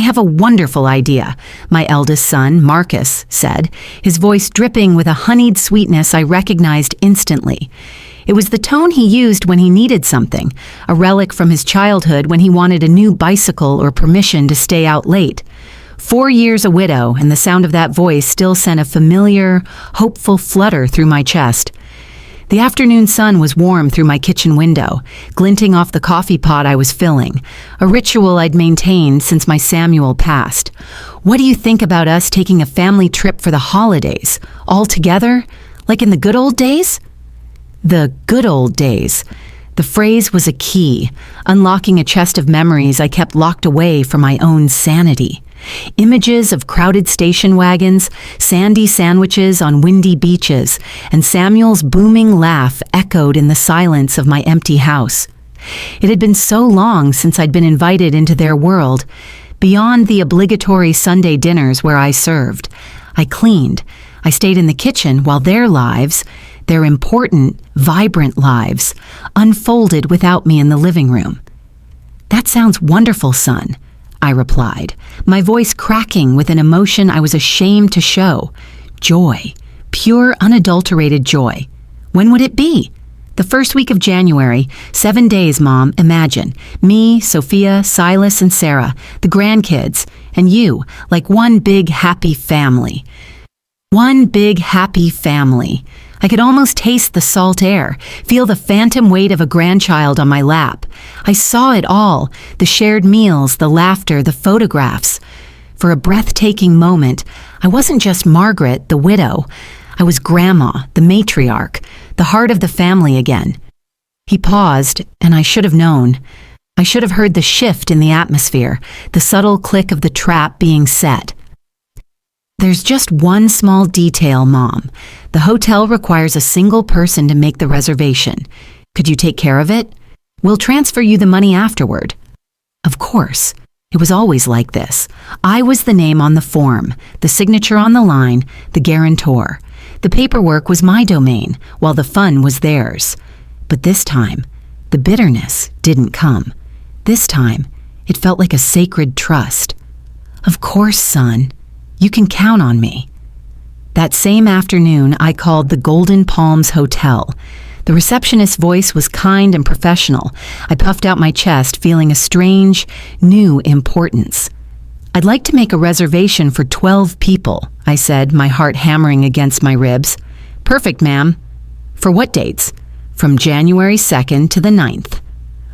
have a wonderful idea," my eldest son, Marcus, said, his voice dripping with a honeyed sweetness I recognized instantly. It was the tone he used when he needed something, a relic from his childhood when he wanted a new bicycle or permission to stay out late. 4 years a widow, and the sound of that voice still sent a familiar, hopeful flutter through my chest. The afternoon sun was warm through my kitchen window, glinting off the coffee pot I was filling, a ritual I'd maintained since my Samuel passed. "What do you think about us taking a family trip for the holidays? All together? Like in the good old days?" The good old days. The phrase was a key, unlocking a chest of memories I kept locked away for my own sanity. Images of crowded station wagons, sandy sandwiches on windy beaches, and Samuel's booming laugh echoed in the silence of my empty house. It had been so long since I'd been invited into their world. Beyond the obligatory Sunday dinners where I served, I cleaned. I stayed in the kitchen while their lives, their important, vibrant lives, unfolded without me in the living room. "That sounds wonderful, son," I replied, my voice cracking with an emotion I was ashamed to show. Joy. Pure, unadulterated joy. "When would it be?" "The first week of January. 7 days, Mom, imagine. Me, Sophia, Silas, and Sarah, the grandkids, and you, like one big happy family." One big happy family. I could almost taste the salt air, feel the phantom weight of a grandchild on my lap. I saw it all, the shared meals, the laughter, the photographs. For a breathtaking moment, I wasn't just Margaret, the widow. I was Grandma, the matriarch, the heart of the family again. He paused, and I should have known. I should have heard the shift in the atmosphere, the subtle click of the trap being set. "There's just one small detail, Mom. The hotel requires a single person to make the reservation. Could you take care of it? We'll transfer you the money afterward." Of course. It was always like this. I was the name on the form, the signature on the line, the guarantor. The paperwork was my domain, while the fun was theirs. But this time, the bitterness didn't come. This time, it felt like a sacred trust. "Of course, son. You can count on me." That same afternoon, I called the Golden Palms Hotel. The receptionist's voice was kind and professional. I puffed out my chest, feeling a strange, new importance. "I'd like to make a reservation for 12 people, I said, my heart hammering against my ribs. "Perfect, ma'am." "For what dates?" "From January 2nd to the 9th.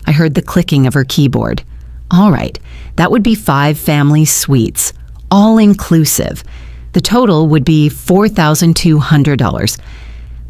I heard the clicking of her keyboard. "All right, that would be 5 family suites. All inclusive. The total would be $4,200.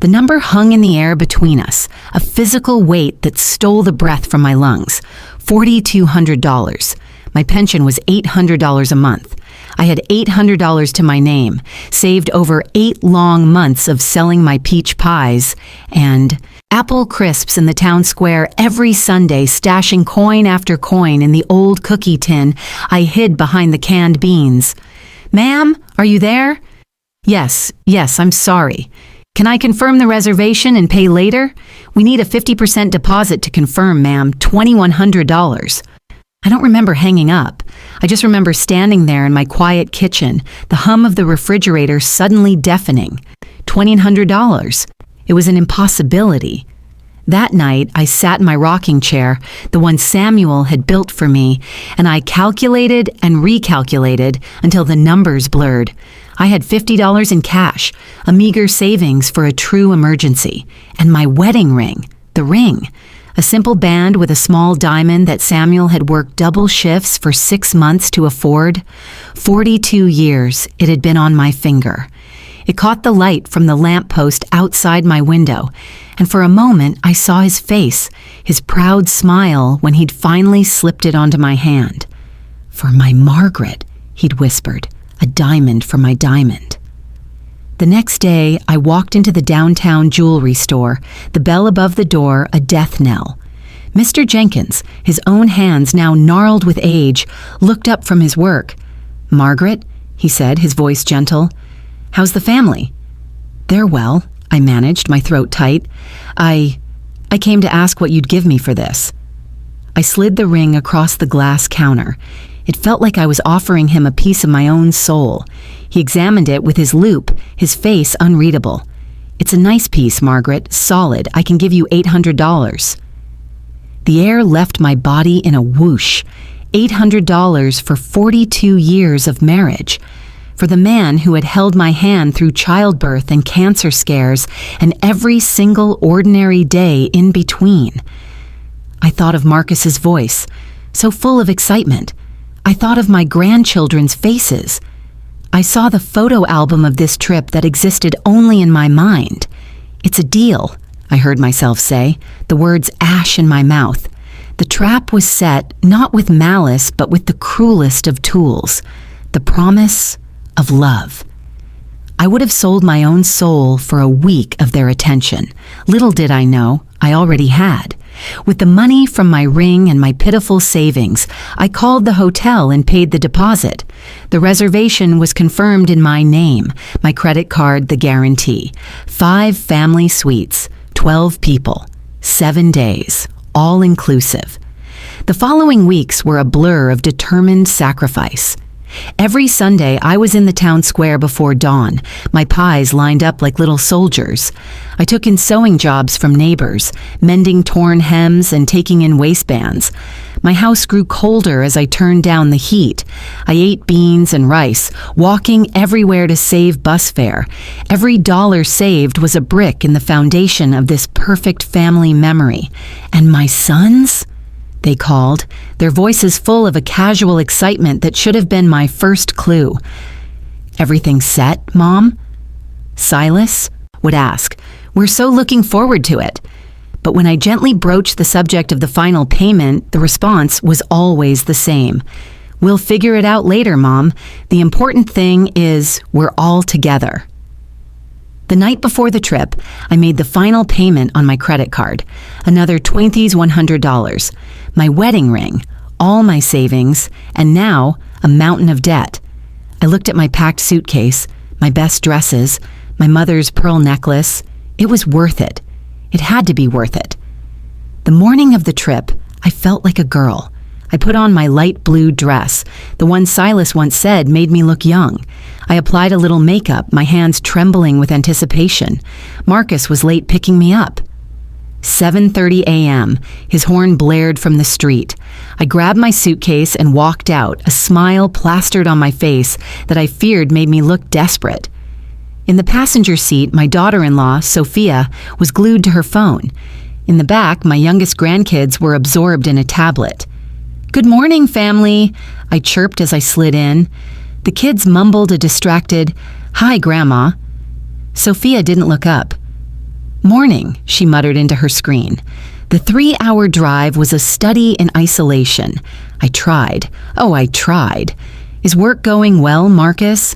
The number hung in the air between us, a physical weight that stole the breath from my lungs. $4,200. My pension was $800 a month. I had $800 to my name, saved over 8 long months of selling my peach pies, and apple crisps in the town square every Sunday, stashing coin after coin in the old cookie tin I hid behind the canned beans. "Ma'am, are you there?" Yes, I'm sorry. "Can I confirm the reservation and pay later?" "We need a 50% deposit to confirm, ma'am, $2,100. I don't remember hanging up. I just remember standing there in my quiet kitchen, the hum of the refrigerator suddenly deafening. $2,100. It was an impossibility. That night, I sat in my rocking chair, the one Samuel had built for me, and I calculated and recalculated until the numbers blurred. I had $50 in cash, a meager savings for a true emergency, and my wedding ring, the ring. A simple band with a small diamond that Samuel had worked double shifts for 6 months to afford. 42 years it had been on my finger. It caught the light from the lamppost outside my window, and for a moment I saw his face, his proud smile when he'd finally slipped it onto my hand. "For my Margaret," he'd whispered, "a diamond for my diamond." The next day, I walked into the downtown jewelry store, the bell above the door a death knell. Mr. Jenkins, his own hands now gnarled with age, looked up from his work. "Margaret," he said, his voice gentle. "How's the family?" "They're well," I managed, my throat tight. I came to ask what you'd give me for this." I slid the ring across the glass counter. It felt like I was offering him a piece of my own soul. He examined it with his loupe, his face unreadable. "It's a nice piece, Margaret, solid. I can give you $800. The air left my body in a whoosh. $800 for 42 years of marriage. For the man who had held my hand through childbirth and cancer scares and every single ordinary day in between. I thought of Marcus's voice, so full of excitement. I thought of my grandchildren's faces. I saw the photo album of this trip that existed only in my mind. "It's a deal," I heard myself say, the words ash in my mouth. The trap was set not with malice but with the cruelest of tools, the promise of love. I would have sold my own soul for a week of their attention. Little did I know, I already had. With the money from my ring and my pitiful savings, I called the hotel and paid the deposit. The reservation was confirmed in my name, my credit card the guarantee. 5 family suites, 12 people, 7 days, all inclusive. The following weeks were a blur of determined sacrifice. Every Sunday, I was in the town square before dawn, my pies lined up like little soldiers. I took in sewing jobs from neighbors, mending torn hems and taking in waistbands. My house grew colder as I turned down the heat. I ate beans and rice, walking everywhere to save bus fare. Every dollar saved was a brick in the foundation of this perfect family memory. And my sons? They called, their voices full of a casual excitement that should have been my first clue. "Everything set, Mom?" Silas would ask. "We're so looking forward to it." But when I gently broached the subject of the final payment, the response was always the same. "We'll figure it out later, Mom. The important thing is we're all together." The night before the trip, I made the final payment on my credit card, another $2,100, my wedding ring, all my savings, and now a mountain of debt. I looked at my packed suitcase, my best dresses, my mother's pearl necklace. It was worth it. It had to be worth it. The morning of the trip, I felt like a girl. I put on my light blue dress, the one Silas once said made me look young. I applied a little makeup, my hands trembling with anticipation. Marcus was late picking me up. 7:30 a.m., his horn blared from the street. I grabbed my suitcase and walked out, a smile plastered on my face that I feared made me look desperate. In the passenger seat, my daughter-in-law, Sophia, was glued to her phone. In the back, my youngest grandkids were absorbed in a tablet. "Good morning, family," I chirped as I slid in. The kids mumbled a distracted, "Hi, Grandma." Sophia didn't look up. "Morning," she muttered into her screen. The 3-hour drive was a study in isolation. I tried. I tried. "Is work going well, Marcus?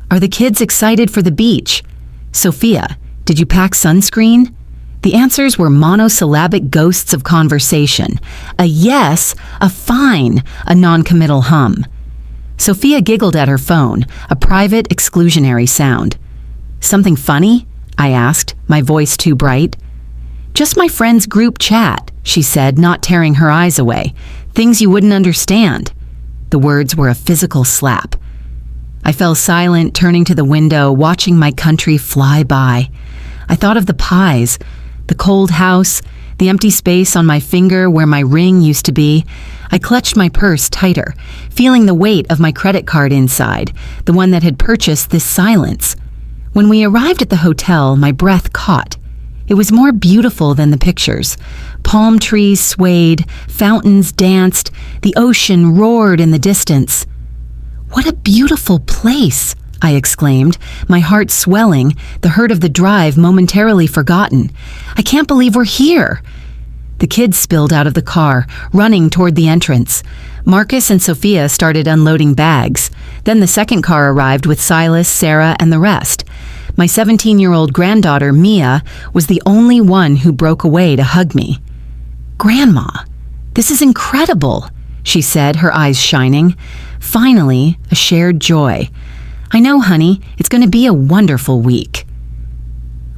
Are the kids excited for the beach? Sophia, did you pack sunscreen?" The answers were monosyllabic ghosts of conversation. A yes, a fine, a non-committal hum. Sophia giggled at her phone, a private exclusionary sound. "Something funny?" I asked, my voice too bright. "Just my friend's group chat," she said, not tearing her eyes away. "Things you wouldn't understand." The words were a physical slap. I fell silent, turning to the window, watching my country fly by. I thought of the pies, the cold house, the empty space on my finger where my ring used to be. I clutched my purse tighter, feeling the weight of my credit card inside, the one that had purchased this silence. When we arrived at the hotel, my breath caught. It was more beautiful than the pictures. Palm trees swayed, fountains danced, the ocean roared in the distance. "What a beautiful place!" I exclaimed, my heart swelling, the hurt of the drive momentarily forgotten. "I can't believe we're here." The kids spilled out of the car, running toward the entrance. Marcus and Sophia started unloading bags. Then the second car arrived with Silas, Sarah, and the rest. My 17-year-old granddaughter, Mia, was the only one who broke away to hug me. "Grandma, this is incredible," she said, her eyes shining. Finally, a shared joy. "I know, honey, it's going to be a wonderful week."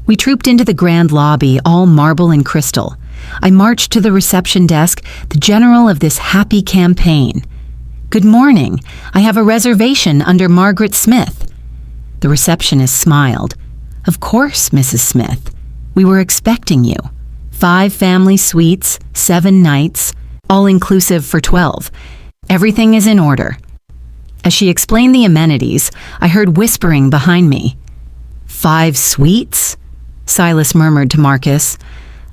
We trooped into the grand lobby, all marble and crystal. I marched to the reception desk, the general of this happy campaign. "Good morning. I have a reservation under Margaret Smith." The receptionist smiled. "Of course, Mrs. Smith. We were expecting you. 5 family suites, 7 nights, all inclusive for 12. Everything is in order." As she explained the amenities, I heard whispering behind me. "5 suites?" Silas murmured to Marcus.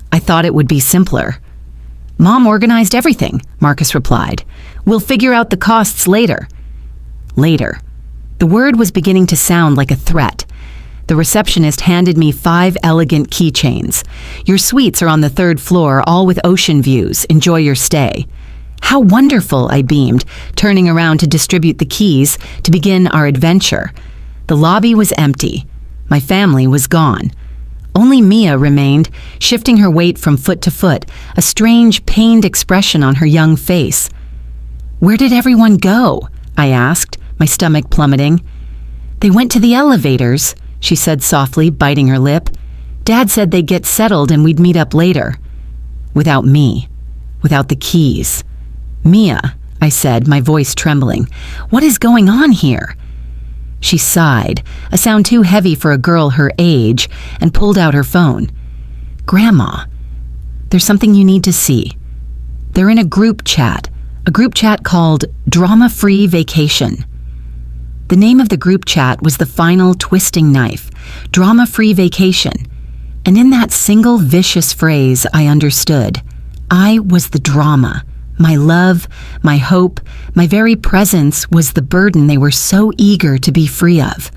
"I thought it would be simpler." "Mom organized everything," Marcus replied. "We'll figure out the costs later." Later. The word was beginning to sound like a threat. The receptionist handed me 5 elegant keychains. "Your suites are on the 3rd floor, all with ocean views. Enjoy your stay." "How wonderful," I beamed, turning around to distribute the keys to begin our adventure. The lobby was empty. My family was gone. Only Mia remained, shifting her weight from foot to foot, a strange, pained expression on her young face. "Where did everyone go?" I asked, my stomach plummeting. "They went to the elevators," she said softly, biting her lip. "Dad said they'd get settled and we'd meet up later." Without me. Without the keys. "Mia," I said, my voice trembling, "what is going on here?" She sighed, a sound too heavy for a girl her age, and pulled out her phone. "Grandma, there's something you need to see. They're in a group chat called Drama-Free Vacation." The name of the group chat was the final twisting knife, Drama-Free Vacation. And in that single vicious phrase, I understood. I was the drama. My love, my hope, my very presence was the burden they were so eager to be free of.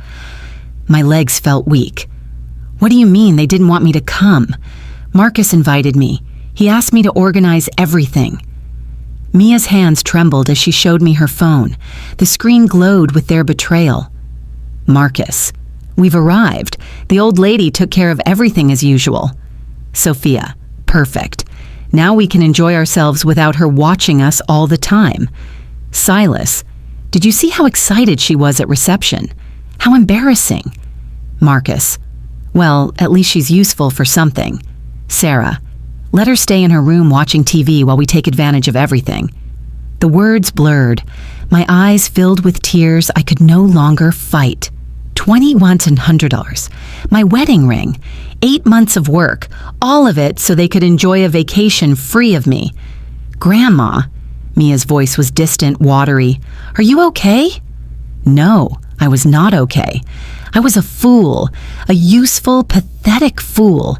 My legs felt weak. "What do you mean they didn't want me to come? Marcus invited me. He asked me to organize everything." Mia's hands trembled as she showed me her phone. The screen glowed with their betrayal. "Marcus, we've arrived. The old lady took care of everything as usual." "Sophia, perfect. Now we can enjoy ourselves without her watching us all the time." "Silas, did you see how excited she was at reception? How embarrassing." "Marcus, well, at least she's useful for something." "Sarah, let her stay in her room watching TV while we take advantage of everything." The words blurred. My eyes filled with tears I could no longer fight. $2,100. My wedding ring. 8 months of work. All of it so they could enjoy a vacation free of me. "Grandma," Mia's voice was distant, watery. "Are you okay?" No, I was not okay. I was a fool. A useful, pathetic fool.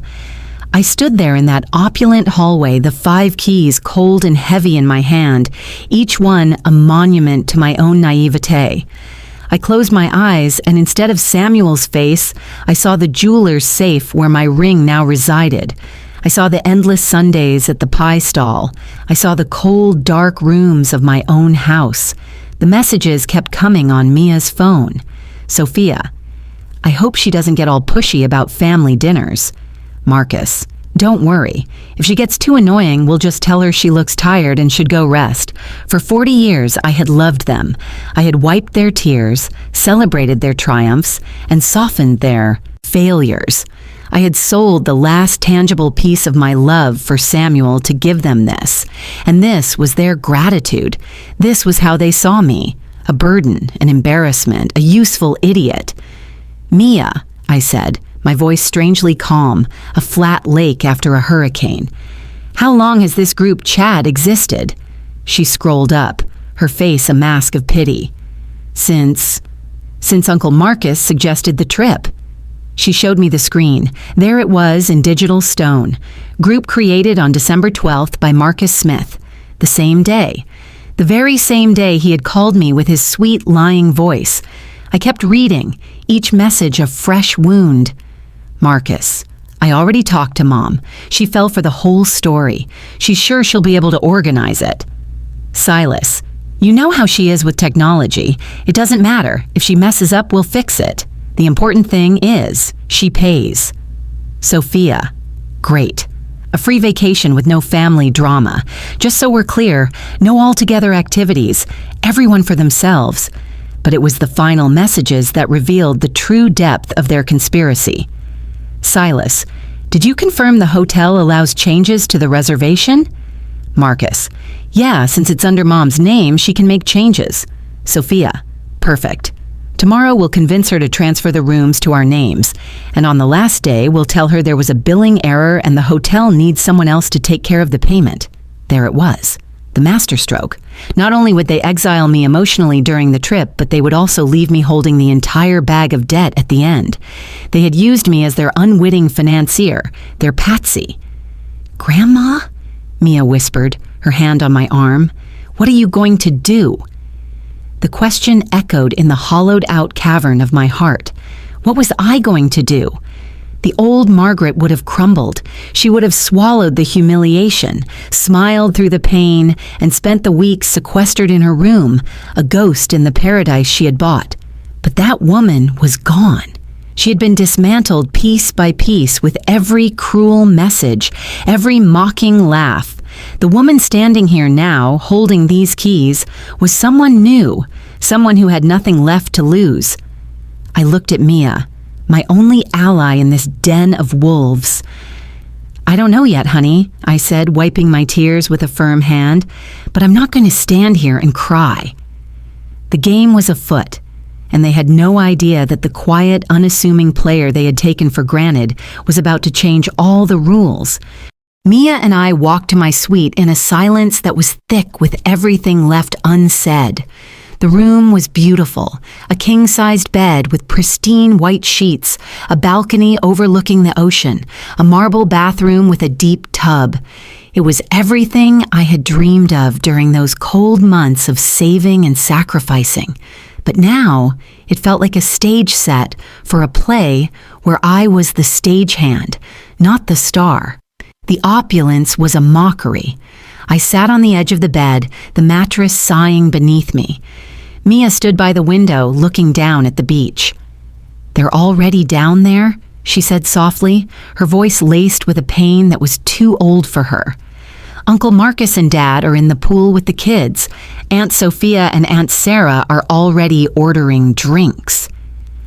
I stood there in that opulent hallway, the 5 keys cold and heavy in my hand, each one a monument to my own naivete. I closed my eyes, and instead of Samuel's face, I saw the jeweler's safe where my ring now resided. I saw the endless Sundays at the pie stall. I saw the cold, dark rooms of my own house. The messages kept coming on Mia's phone. "Sophia, I hope she doesn't get all pushy about family dinners." "Marcus, don't worry. If she gets too annoying, we'll just tell her she looks tired and should go rest. For 40 years, I had loved them. I had wiped their tears, celebrated their triumphs, and softened their failures. I had sold the last tangible piece of my love for Samuel to give them this. And this was their gratitude. This was how they saw me. A burden, an embarrassment, a useful idiot. "Mia," I said, my voice strangely calm, a flat lake after a hurricane. "How long has this group chat existed?" She scrolled up, her face a mask of pity. Since Uncle Marcus suggested the trip." She showed me the screen. There it was in digital stone. Group created on December 12th by Marcus Smith. The same day. The very same day he had called me with his sweet, lying voice. I kept reading, each message a fresh wound. "Marcus, I already talked to Mom. She fell for the whole story. She's sure she'll be able to organize it." "Silas, you know how she is with technology. It doesn't matter. If she messes up, we'll fix it. The important thing is, she pays." "Sophia, great. A free vacation with no family drama. Just so we're clear, no all-together activities. Everyone for themselves." But it was the final messages that revealed the true depth of their conspiracy. "Silas, did you confirm the hotel allows changes to the reservation?" Marcus. Yeah, since it's under Mom's name, she can make changes. Sophia. Perfect. Tomorrow we'll convince her to transfer the rooms to our names, and on the last day we'll tell her there was a billing error and the hotel needs someone else to take care of the payment. There it was. The masterstroke. Not only would they exile me emotionally during the trip, but they would also leave me holding the entire bag of debt at the end. They had used me as their unwitting financier, their patsy. Grandma? Mia whispered, her hand on my arm. What are you going to do? The question echoed in the hollowed-out cavern of my heart. What was I going to do? The old Margaret would have crumbled. She would have swallowed the humiliation, smiled through the pain, and spent the weeks sequestered in her room, a ghost in the paradise she had bought. But that woman was gone. She had been dismantled piece by piece with every cruel message, every mocking laugh. The woman standing here now, holding these keys, was someone new, someone who had nothing left to lose. I looked at Mia, my only ally in this den of wolves. I don't know yet, honey, I said, wiping my tears with a firm hand, but I'm not going to stand here and cry. The game was afoot, and they had no idea that the quiet, unassuming player they had taken for granted was about to change all the rules. Mia and I walked to my suite in a silence that was thick with everything left unsaid. The room was beautiful, a king-sized bed with pristine white sheets, a balcony overlooking the ocean, a marble bathroom with a deep tub. It was everything I had dreamed of during those cold months of saving and sacrificing. But now it felt like a stage set for a play where I was the stagehand, not the star. The opulence was a mockery. I sat on the edge of the bed, the mattress sighing beneath me. Mia stood by the window, looking down at the beach. They're already down there, she said softly, her voice laced with a pain that was too old for her. Uncle Marcus and Dad are in the pool with the kids. Aunt Sophia and Aunt Sarah are already ordering drinks.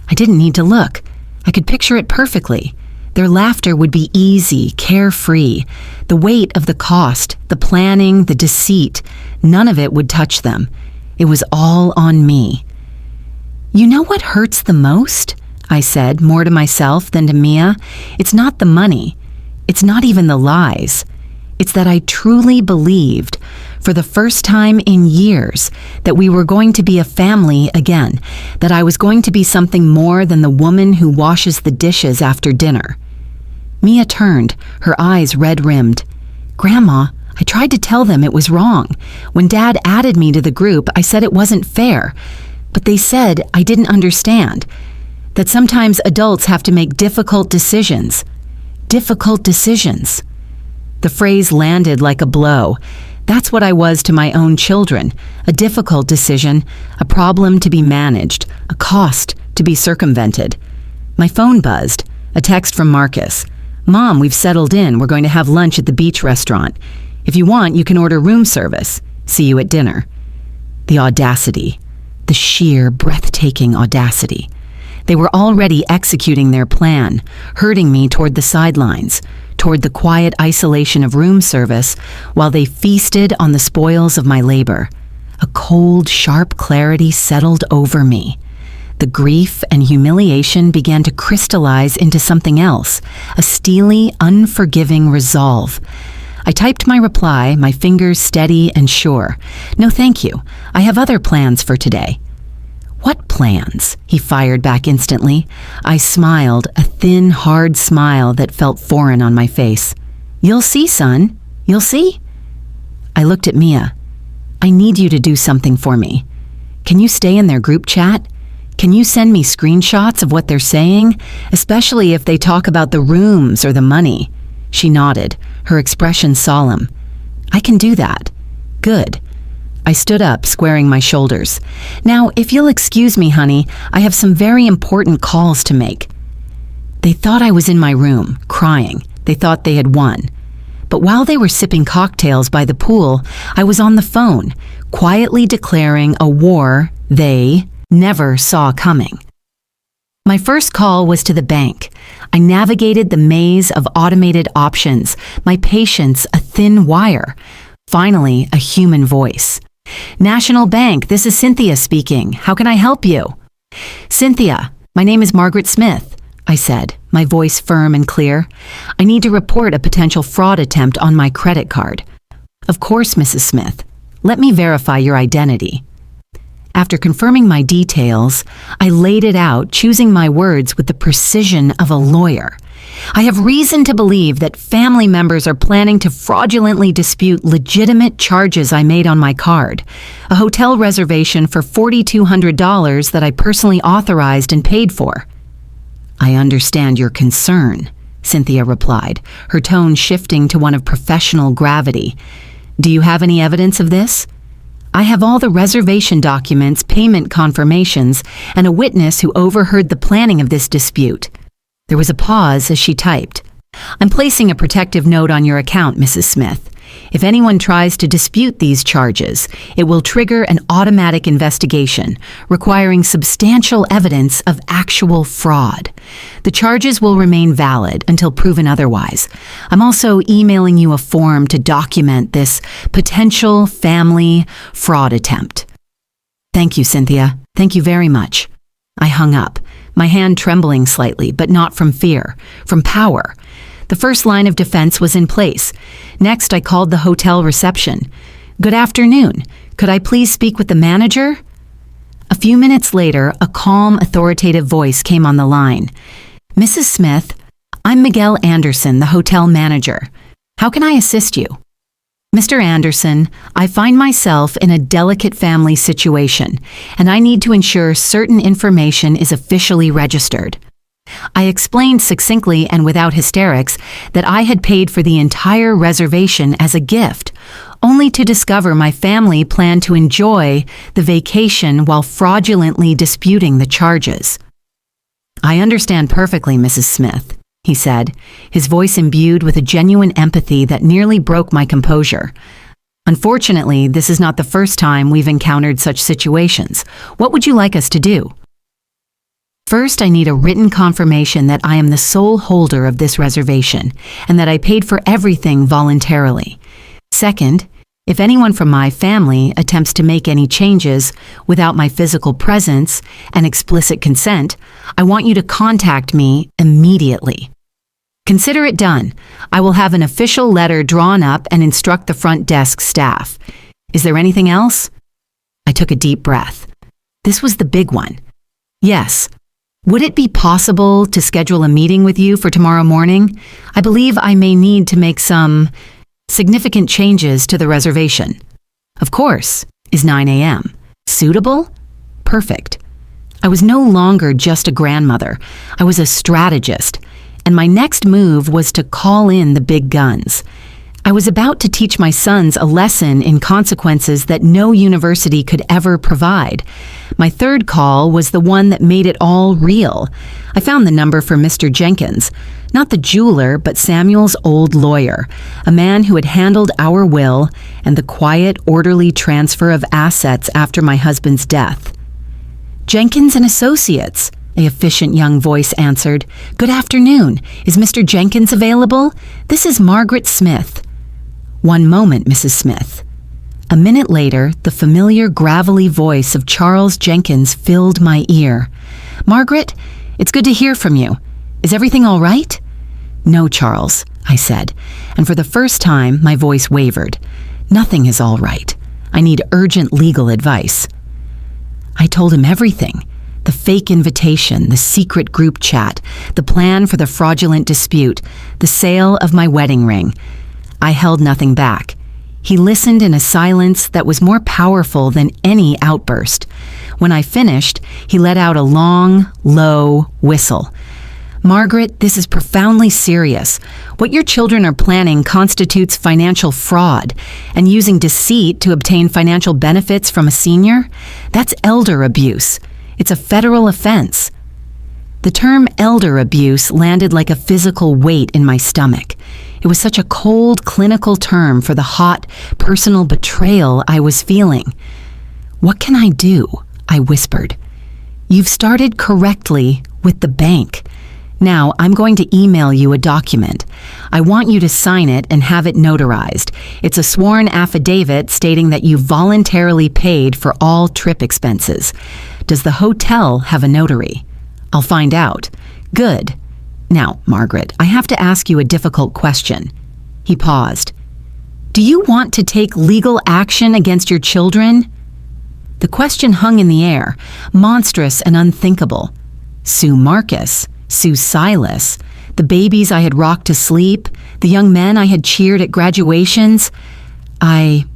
I didn't need to look. I could picture it perfectly. Their laughter would be easy, carefree. The weight of the cost, the planning, the deceit, none of it would touch them. It was all on me. You know what hurts the most? I said, more to myself than to Mia. It's not the money. It's not even the lies. It's that I truly believed, for the first time in years, that we were going to be a family again, that I was going to be something more than the woman who washes the dishes after dinner. Mia turned, her eyes red-rimmed. Grandma, I tried to tell them it was wrong. When Dad added me to the group, I said it wasn't fair. But they said I didn't understand, that sometimes adults have to make difficult decisions. Difficult decisions. The phrase landed like a blow. That's what I was to my own children, a difficult decision, a problem to be managed, a cost to be circumvented. My phone buzzed, a text from Marcus. Mom, we've settled in. We're going to have lunch at the beach restaurant. If you want, you can order room service. See you at dinner. The audacity, the sheer, breathtaking audacity. They were already executing their plan, herding me toward the sidelines, toward the quiet isolation of room service, while they feasted on the spoils of my labor. A cold, sharp clarity settled over me. The grief and humiliation began to crystallize into something else, a steely, unforgiving resolve. I typed my reply, my fingers steady and sure. No, thank you. I have other plans for today. What plans? He fired back instantly. I smiled, a thin, hard smile that felt foreign on my face. You'll see, son. You'll see. I looked at Mia. I need you to do something for me. Can you stay in their group chat? Can you send me screenshots of what they're saying, especially if they talk about the rooms or the money? She nodded, her expression solemn. I can do that. Good. I stood up, squaring my shoulders. Now, if you'll excuse me, honey, I have some very important calls to make. They thought I was in my room, crying. They thought they had won. But while they were sipping cocktails by the pool, I was on the phone, quietly declaring a war they never saw coming. My first call was to the bank. I navigated the maze of automated options, my patience a thin wire. Finally, a human voice. National Bank, this is Cynthia speaking. How can I help you? Cynthia, my name is Margaret Smith, I said, my voice firm and clear. I need to report a potential fraud attempt on my credit card. Of course, Mrs. Smith. Let me verify your identity. After confirming my details, I laid it out, choosing my words with the precision of a lawyer. I have reason to believe that family members are planning to fraudulently dispute legitimate charges I made on my card, a hotel reservation for $4,200 that I personally authorized and paid for. I understand your concern, Cynthia replied, her tone shifting to one of professional gravity. Do you have any evidence of this? I have all the reservation documents, payment confirmations, and a witness who overheard the planning of this dispute. There was a pause as she typed. I'm placing a protective note on your account, Mrs. Smith. If anyone tries to dispute these charges, it will trigger an automatic investigation, requiring substantial evidence of actual fraud. The charges will remain valid until proven otherwise. I'm also emailing you a form to document this potential family fraud attempt. Thank you, Cynthia. Thank you very much. I hung up, my hand trembling slightly, but not from fear, from power. The first line of defense was in place. Next, I called the hotel reception. Good afternoon. Could I please speak with the manager? A few minutes later, a calm, authoritative voice came on the line. Mrs. Smith, I'm Miguel Anderson, the hotel manager. How can I assist you? Mr. Anderson, I find myself in a delicate family situation, and I need to ensure certain information is officially registered. I explained succinctly and without hysterics that I had paid for the entire reservation as a gift, only to discover my family planned to enjoy the vacation while fraudulently disputing the charges. I understand perfectly, Mrs. Smith, he said, his voice imbued with a genuine empathy that nearly broke my composure. Unfortunately, this is not the first time we've encountered such situations. What would you like us to do? First, I need a written confirmation that I am the sole holder of this reservation and that I paid for everything voluntarily. Second, if anyone from my family attempts to make any changes without my physical presence and explicit consent, I want you to contact me immediately. Consider it done. I will have an official letter drawn up and instruct the front desk staff. Is there anything else? I took a deep breath. This was the big one. Yes. Would it be possible to schedule a meeting with you for tomorrow morning? I believe I may need to make some significant changes to the reservation. Of course. Is 9 a.m. suitable? Perfect. I was no longer just a grandmother. I was a strategist, and my next move was to call in the big guns. I was about to teach my sons a lesson in consequences that no university could ever provide. My third call was the one that made it all real. I found the number for Mr. Jenkins, not the jeweler, but Samuel's old lawyer, a man who had handled our will and the quiet, orderly transfer of assets after my husband's death. Jenkins and Associates, the efficient young voice answered. Good afternoon. Is Mr. Jenkins available? This is Margaret Smith. One moment, Mrs. Smith. A minute later, the familiar gravelly voice of Charles Jenkins filled my ear. Margaret, it's good to hear from you. Is everything all right? No, Charles, I said, and for the first time, my voice wavered. Nothing is all right. I need urgent legal advice. I told him everything. The fake invitation, the secret group chat, the plan for the fraudulent dispute, the sale of my wedding ring. I held nothing back. He listened in a silence that was more powerful than any outburst. When I finished, he let out a long, low whistle. Margaret, this is profoundly serious. What your children are planning constitutes financial fraud, and using deceit to obtain financial benefits from a senior? That's elder abuse. It's a federal offense. The term elder abuse landed like a physical weight in my stomach. It was such a cold, clinical term for the hot, personal betrayal I was feeling. What can I do? I whispered. You've started correctly with the bank. Now, I'm going to email you a document. I want you to sign it and have it notarized. It's a sworn affidavit stating that you voluntarily paid for all trip expenses. Does the hotel have a notary? I'll find out. Good. Now, Margaret, I have to ask you a difficult question. He paused. Do you want to take legal action against your children? The question hung in the air, monstrous and unthinkable. Sue Marcus, Sue Silas, the babies I had rocked to sleep, the young men I had cheered at graduations. I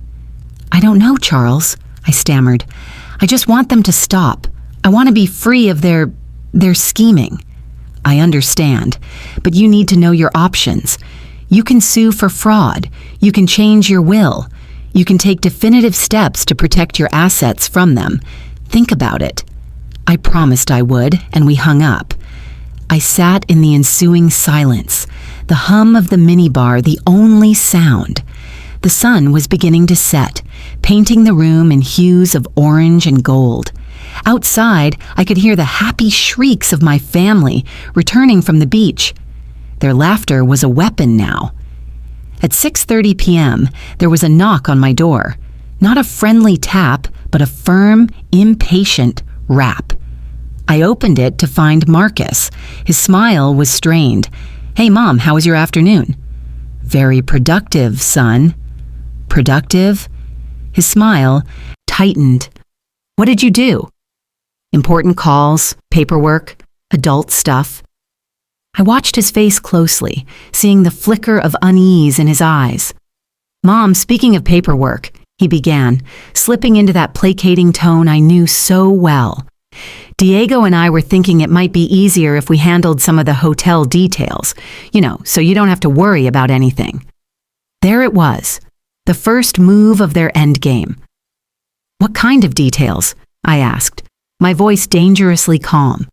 don't know, Charles, I stammered. I just want them to stop. I want to be free of their scheming. I understand, but you need to know your options. You can sue for fraud. You can change your will. You can take definitive steps to protect your assets from them. Think about it. I promised I would, and we hung up. I sat in the ensuing silence, the hum of the minibar the only sound. The sun was beginning to set, painting the room in hues of orange and gold. Outside, I could hear the happy shrieks of my family returning from the beach. Their laughter was a weapon now. At 6:30 p.m., there was a knock on my door. Not a friendly tap, but a firm, impatient rap. I opened it to find Marcus. His smile was strained. Hey, Mom, how was your afternoon? Very productive, son. Productive? His smile tightened. What did you do? Important calls, paperwork, adult stuff. I watched his face closely, seeing the flicker of unease in his eyes. Mom, speaking of paperwork, he began, slipping into that placating tone I knew so well. Diego and I were thinking it might be easier if we handled some of the hotel details, so you don't have to worry about anything. There it was, the first move of their endgame. What kind of details? I asked, my voice dangerously calm.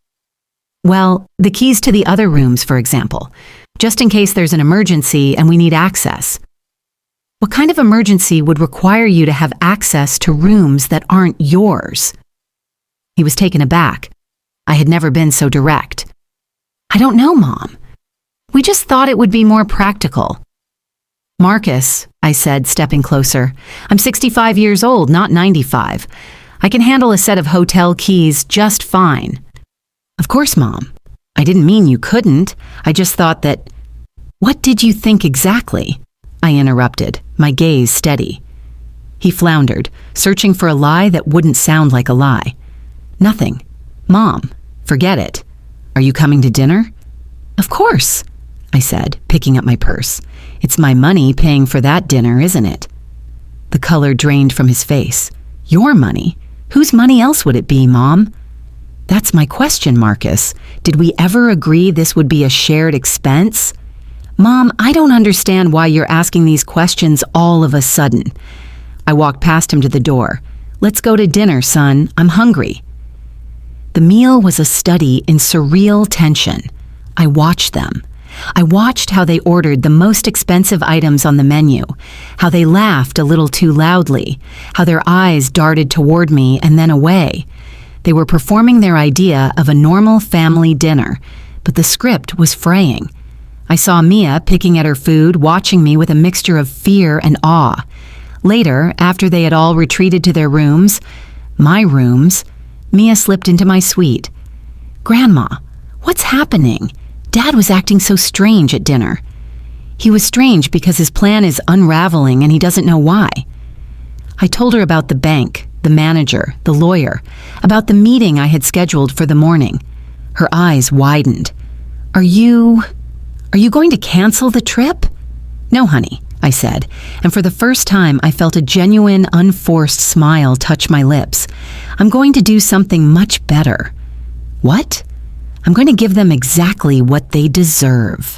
Well, the keys to the other rooms, for example, just in case there's an emergency and we need access. What kind of emergency would require you to have access to rooms that aren't yours? He was taken aback. I had never been so direct. I don't know, Mom. We just thought it would be more practical. Marcus, I said, stepping closer, I'm 65 years old, not 95. I can handle a set of hotel keys just fine. Of course, Mom. I didn't mean you couldn't. I just thought that... What did you think exactly? I interrupted, my gaze steady. He floundered, searching for a lie that wouldn't sound like a lie. Nothing. Mom, forget it. Are you coming to dinner? Of course, I said, picking up my purse. It's my money paying for that dinner, isn't it? The color drained from his face. Your money? Whose money else would it be, Mom? That's my question, Marcus. Did we ever agree this would be a shared expense? Mom, I don't understand why you're asking these questions all of a sudden. I walked past him to the door. Let's go to dinner, son. I'm hungry. The meal was a study in surreal tension. I watched them. I watched how they ordered the most expensive items on the menu, how they laughed a little too loudly, how their eyes darted toward me and then away. They were performing their idea of a normal family dinner, but the script was fraying. I saw Mia picking at her food, watching me with a mixture of fear and awe. Later, after they had all retreated to their rooms, my rooms, Mia slipped into my suite. Grandma, what's happening? Dad was acting so strange at dinner. He was strange because his plan is unraveling and he doesn't know why. I told her about the bank, the manager, the lawyer, about the meeting I had scheduled for the morning. Her eyes widened. Are you going to cancel the trip? No, honey, I said, and for the first time I felt a genuine, unforced smile touch my lips. I'm going to do something much better. What? I'm going to give them exactly what they deserve.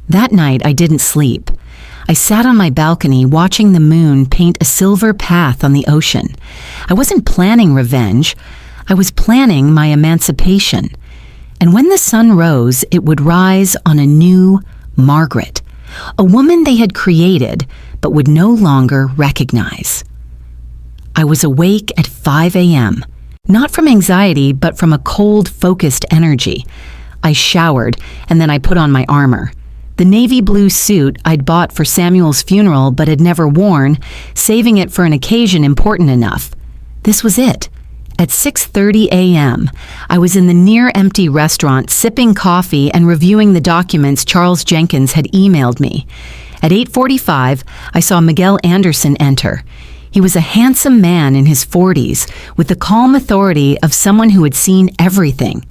That night I didn't sleep. I sat on my balcony watching the moon paint a silver path on the ocean. I wasn't planning revenge. I was planning my emancipation. And when the sun rose, it would rise on a new Margaret, a woman they had created but would no longer recognize. I was awake at 5 a.m., not from anxiety, but from a cold, focused energy. I showered, and then I put on my armor. The navy blue suit I'd bought for Samuel's funeral but had never worn, saving it for an occasion important enough. This was it. At 6:30 a.m., I was in the near-empty restaurant sipping coffee and reviewing the documents Charles Jenkins had emailed me. At 8:45, I saw Miguel Anderson enter. He was a handsome man in his 40s, with the calm authority of someone who had seen everything.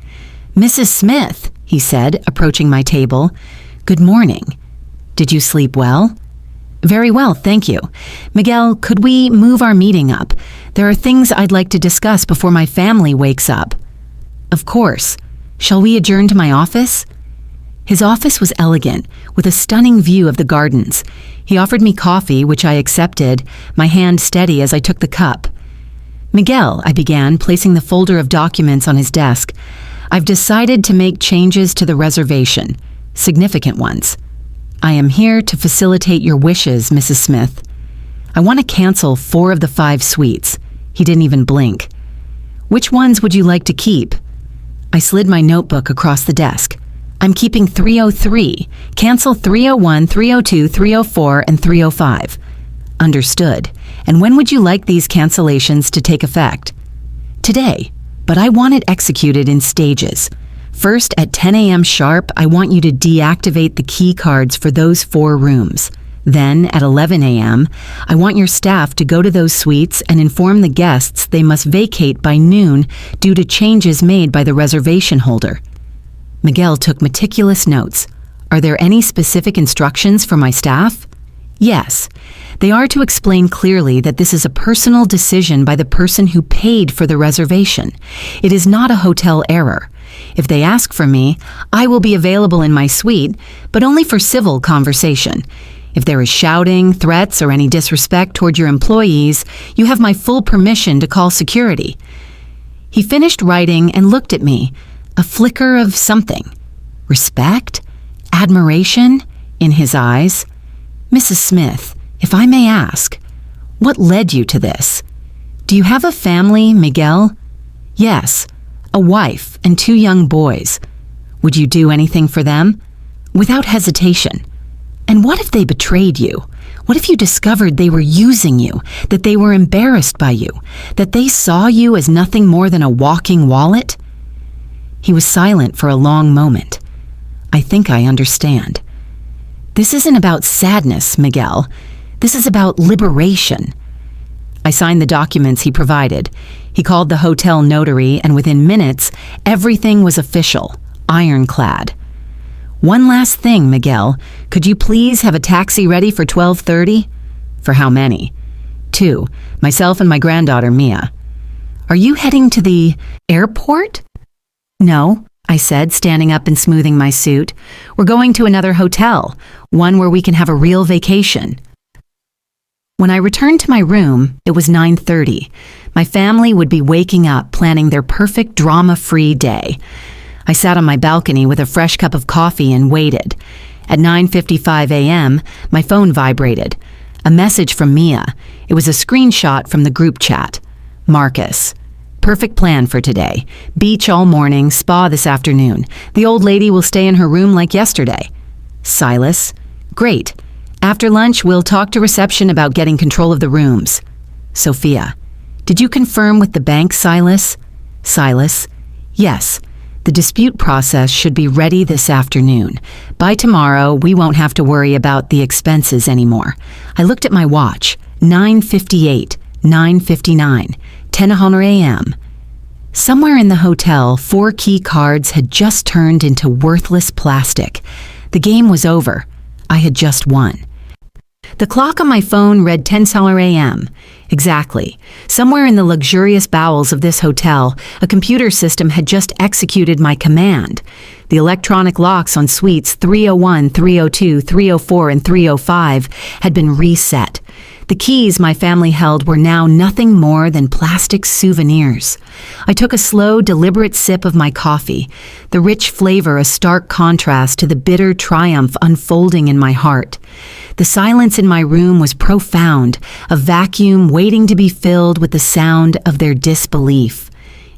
"Mrs. Smith," he said, approaching my table. "Good morning. Did you sleep well?" "Very well, thank you. Miguel, could we move our meeting up? There are things I'd like to discuss before my family wakes up." "Of course. Shall we adjourn to my office?" His office was elegant, with a stunning view of the gardens. He offered me coffee, which I accepted, my hand steady as I took the cup. "Miguel," I began, placing the folder of documents on his desk, "I've decided to make changes to the reservation, significant ones. I am here to facilitate your wishes, Mrs. Smith. I want to cancel 4 of the 5 suites." He didn't even blink. "Which ones would you like to keep?" I slid my notebook across the desk. "I'm keeping 303. Cancel 301, 302, 304, and 305. "Understood. And when would you like these cancellations to take effect?" "Today, but I want it executed in stages. First, at 10 a.m. sharp, I want you to deactivate the key cards for those 4 rooms. Then, at 11 a.m., I want your staff to go to those suites and inform the guests they must vacate by noon due to changes made by the reservation holder." Miguel took meticulous notes. "Are there any specific instructions for my staff?" "Yes. They are to explain clearly that this is a personal decision by the person who paid for the reservation. It is not a hotel error. If they ask for me, I will be available in my suite, but only for civil conversation. If there is shouting, threats, or any disrespect toward your employees, you have my full permission to call security." He finished writing and looked at me, a flicker of something. Respect? Admiration? In his eyes. "Mrs. Smith, if I may ask, what led you to this? Do you have a family, Miguel?" "Yes, a wife and 2 young boys. Would you do anything for them?" "Without hesitation." "And what if they betrayed you? What if you discovered they were using you, that they were embarrassed by you, that they saw you as nothing more than a walking wallet?" He was silent for a long moment. "I think I understand. This isn't about sadness, Miguel. This is about liberation." I signed the documents he provided. He called the hotel notary, and within minutes, everything was official, ironclad. "One last thing, Miguel. Could you please have a taxi ready for 12:30? "For how many?" 2, myself and my granddaughter, Mia. "Are you heading to the airport?" "No," I said, standing up and smoothing my suit. "We're going to another hotel, one where we can have a real vacation." When I returned to my room, it was 9:30. My family would be waking up, planning their perfect drama-free day. I sat on my balcony with a fresh cup of coffee and waited. At 9:55 a.m., my phone vibrated. A message from Mia. It was a screenshot from the group chat. "Marcus. Perfect plan for today. Beach all morning, spa this afternoon. The old lady will stay in her room like yesterday." "Silas. Great. After lunch, we'll talk to reception about getting control of the rooms." "Sophia. Did you confirm with the bank, Silas?" "Silas. Yes. The dispute process should be ready this afternoon. By tomorrow, we won't have to worry about the expenses anymore." I looked at my watch. 9:58, 9:59, 10 a.m. Somewhere in the hotel, 4 key cards had just turned into worthless plastic. The game was over. I had just won. The clock on my phone read 10 a.m. Exactly. Somewhere in the luxurious bowels of this hotel, a computer system had just executed my command. The electronic locks on suites 301, 302, 304, and 305 had been reset. The keys my family held were now nothing more than plastic souvenirs. I took a slow, deliberate sip of my coffee, the rich flavor a stark contrast to the bitter triumph unfolding in my heart. The silence in my room was profound, a vacuum waiting to be filled with the sound of their disbelief.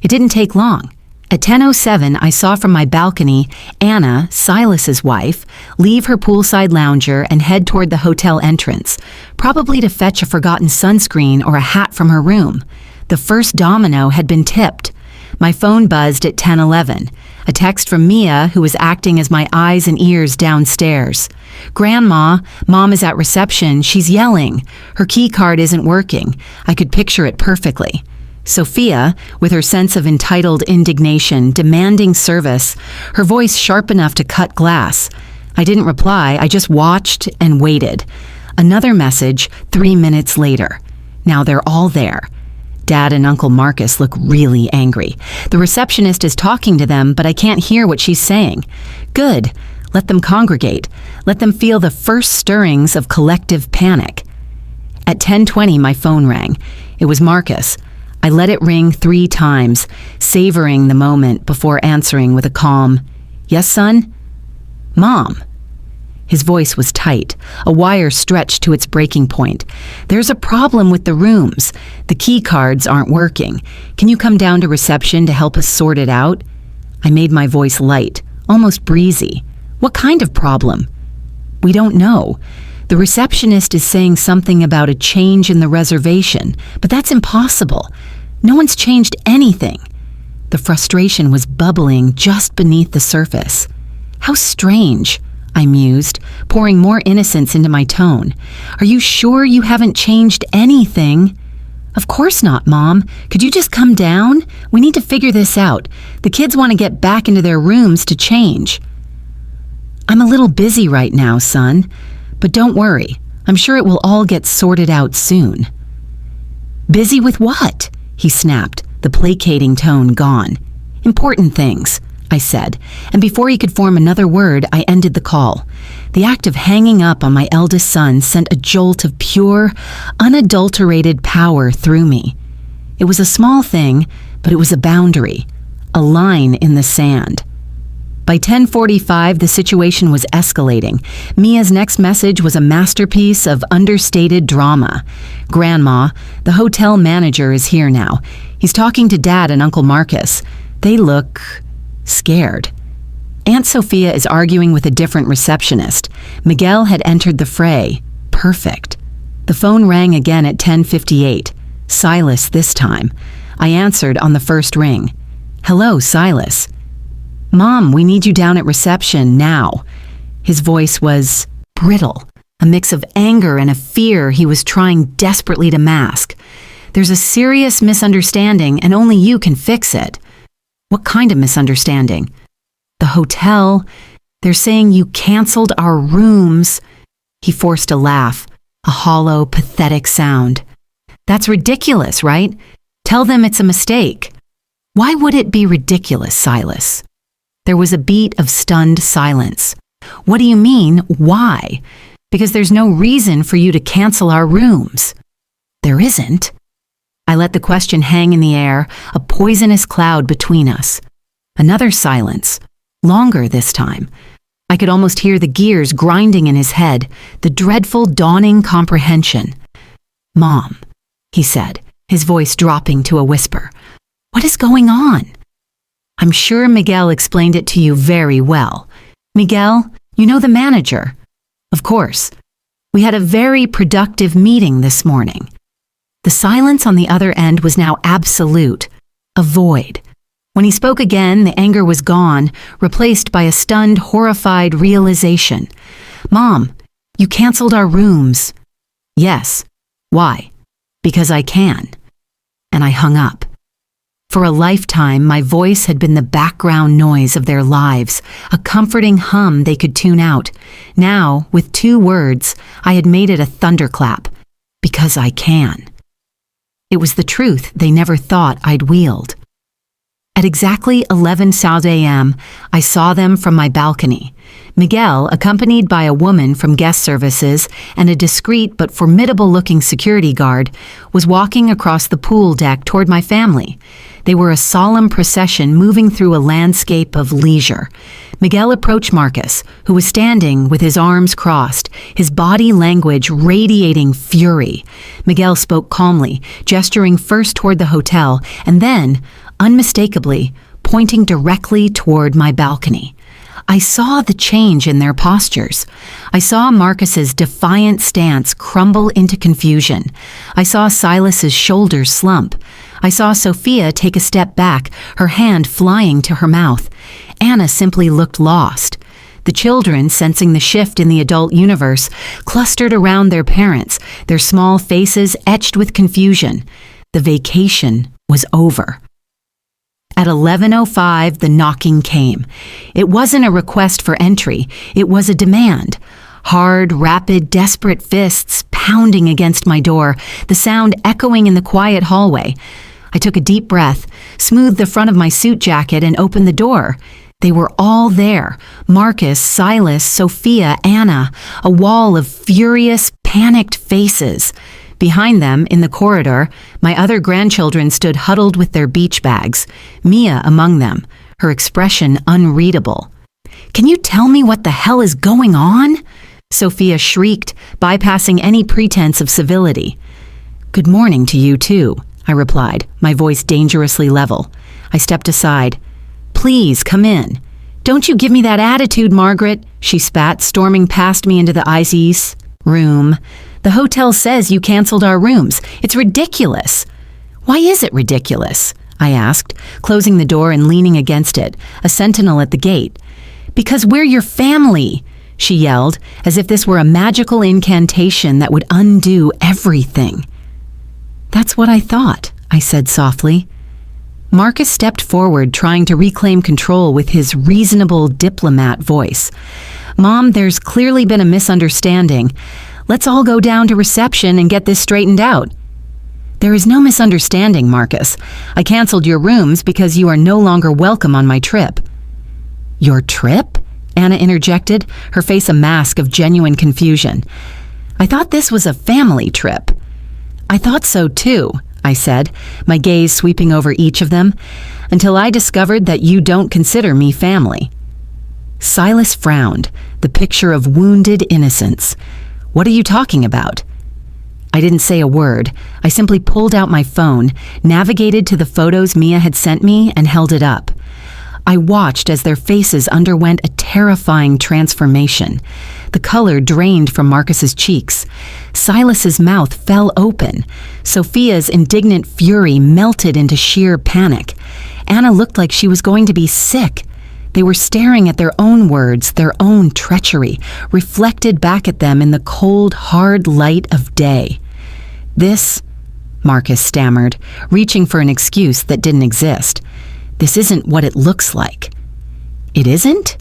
It didn't take long. At 10:07, I saw from my balcony Anna, Silas's wife, leave her poolside lounger and head toward the hotel entrance, probably to fetch a forgotten sunscreen or a hat from her room. The first domino had been tipped. My phone buzzed at 10:11. A text from Mia, who was acting as my eyes and ears downstairs. "Grandma, Mom is at reception. She's yelling. Her key card isn't working." I could picture it perfectly. Sophia, with her sense of entitled indignation, demanding service, her voice sharp enough to cut glass. I didn't reply, I just watched and waited. Another message 3 minutes later. Now they're all there. Dad and Uncle Marcus look really angry. The receptionist is talking to them, but I can't hear what she's saying. Good. Let them congregate. Let them feel the first stirrings of collective panic. At 10:20, my phone rang. It was Marcus. I let it ring 3 times, savoring the moment before answering with a calm, "Yes, son?" "Mom." His voice was tight, a wire stretched to its breaking point. "There's a problem with the rooms. The key cards aren't working. Can you come down to reception to help us sort it out?" I made my voice light, almost breezy. "What kind of problem?" "We don't know. The receptionist is saying something about a change in the reservation, but that's impossible. No one's changed anything." The frustration was bubbling just beneath the surface. "How strange," I mused, pouring more innocence into my tone. "Are you sure you haven't changed anything?" "Of course not, Mom. Could you just come down? We need to figure this out. The kids want to get back into their rooms to change." "I'm a little busy right now, son. But don't worry, I'm sure it will all get sorted out soon." "Busy with what?" he snapped, the placating tone gone. "Important things," I said, and before he could form another word, I ended the call. The act of hanging up on my eldest son sent a jolt of pure, unadulterated power through me. It was a small thing, but it was a boundary, a line in the sand. By 10:45, the situation was escalating. Mia's next message was a masterpiece of understated drama. "Grandma, the hotel manager is here now. He's talking to Dad and Uncle Marcus. They look scared." Aunt Sophia is arguing with a different receptionist. Miguel had entered the fray. Perfect. The phone rang again at 10:58. Silas this time. I answered on the first ring. "Hello, Silas." "Mom, we need you down at reception now." His voice was brittle, a mix of anger and a fear he was trying desperately to mask. "There's a serious misunderstanding and only you can fix it." "What kind of misunderstanding?" "The hotel. They're saying you canceled our rooms." He forced a laugh, a hollow, pathetic sound. "That's ridiculous, right? Tell them it's a mistake." "Why would it be ridiculous, Silas?" There was a beat of stunned silence. "What do you mean, why?" "Because there's no reason for you to cancel our rooms." "There isn't." I let the question hang in the air, a poisonous cloud between us. Another silence, longer this time. I could almost hear the gears grinding in his head, the dreadful dawning comprehension. "Mom," he said, his voice dropping to a whisper, "what is going on?" "I'm sure Miguel explained it to you very well." "Miguel, you know the manager?" "Of course. We had a very productive meeting this morning." The silence on the other end was now absolute, a void. When he spoke again, the anger was gone, replaced by a stunned, horrified realization. "Mom, you canceled our rooms." "Yes. Why?" "Because I can." And I hung up. For a lifetime, my voice had been the background noise of their lives, a comforting hum they could tune out. Now, with 2 words, I had made it a thunderclap. Because I can. It was the truth they never thought I'd wield. At exactly 11 South a.m., I saw them from my balcony. Miguel, accompanied by a woman from guest services and a discreet but formidable-looking security guard, was walking across the pool deck toward my family. They were a solemn procession moving through a landscape of leisure. Miguel approached Marcus, who was standing with his arms crossed, his body language radiating fury. Miguel spoke calmly, gesturing first toward the hotel, and then, unmistakably, pointing directly toward my balcony. I saw the change in their postures. I saw Marcus's defiant stance crumble into confusion. I saw Silas's shoulders slump. I saw Sophia take a step back, her hand flying to her mouth. Anna simply looked lost. The children, sensing the shift in the adult universe, clustered around their parents, their small faces etched with confusion. The vacation was over. At 11:05, the knocking came. It wasn't a request for entry. It was a demand. Hard, rapid, desperate fists pounding against my door, the sound echoing in the quiet hallway. I took a deep breath, smoothed the front of my suit jacket, and opened the door. They were all there. Marcus, Silas, Sophia, Anna, a wall of furious, panicked faces. Behind them, in the corridor, my other grandchildren stood huddled with their beach bags, Mia among them, her expression unreadable. "Can you tell me what the hell is going on?" Sophia shrieked, bypassing any pretense of civility. "Good morning to you, too," I replied, my voice dangerously level. I stepped aside. "Please, come in. Don't you give me that attitude, Margaret," she spat, storming past me into the IC's room. "The hotel says you canceled our rooms. It's ridiculous." "Why is it ridiculous?" I asked, closing the door and leaning against it, a sentinel at the gate. "Because we're your family," she yelled, as if this were a magical incantation that would undo everything. "That's what I thought," I said softly. Marcus stepped forward, trying to reclaim control with his reasonable diplomat voice. "Mom, there's clearly been a misunderstanding. Let's all go down to reception and get this straightened out." "There is no misunderstanding, Marcus. I canceled your rooms because you are no longer welcome on my trip." "Your trip?" Anna interjected, her face a mask of genuine confusion. "I thought this was a family trip." "I thought so too," I said, my gaze sweeping over each of them, "until I discovered that you don't consider me family." Silas frowned, the picture of wounded innocence. "What are you talking about?" I didn't say a word. I simply pulled out my phone, navigated to the photos Mia had sent me, and held it up. I watched as their faces underwent a terrifying transformation. The color drained from Marcus's cheeks. Silas's mouth fell open. Sophia's indignant fury melted into sheer panic. Anna looked like she was going to be sick. They were staring at their own words, their own treachery, reflected back at them in the cold, hard light of day. "This," Marcus stammered, reaching for an excuse that didn't exist. "This isn't what it looks like." "It isn't?"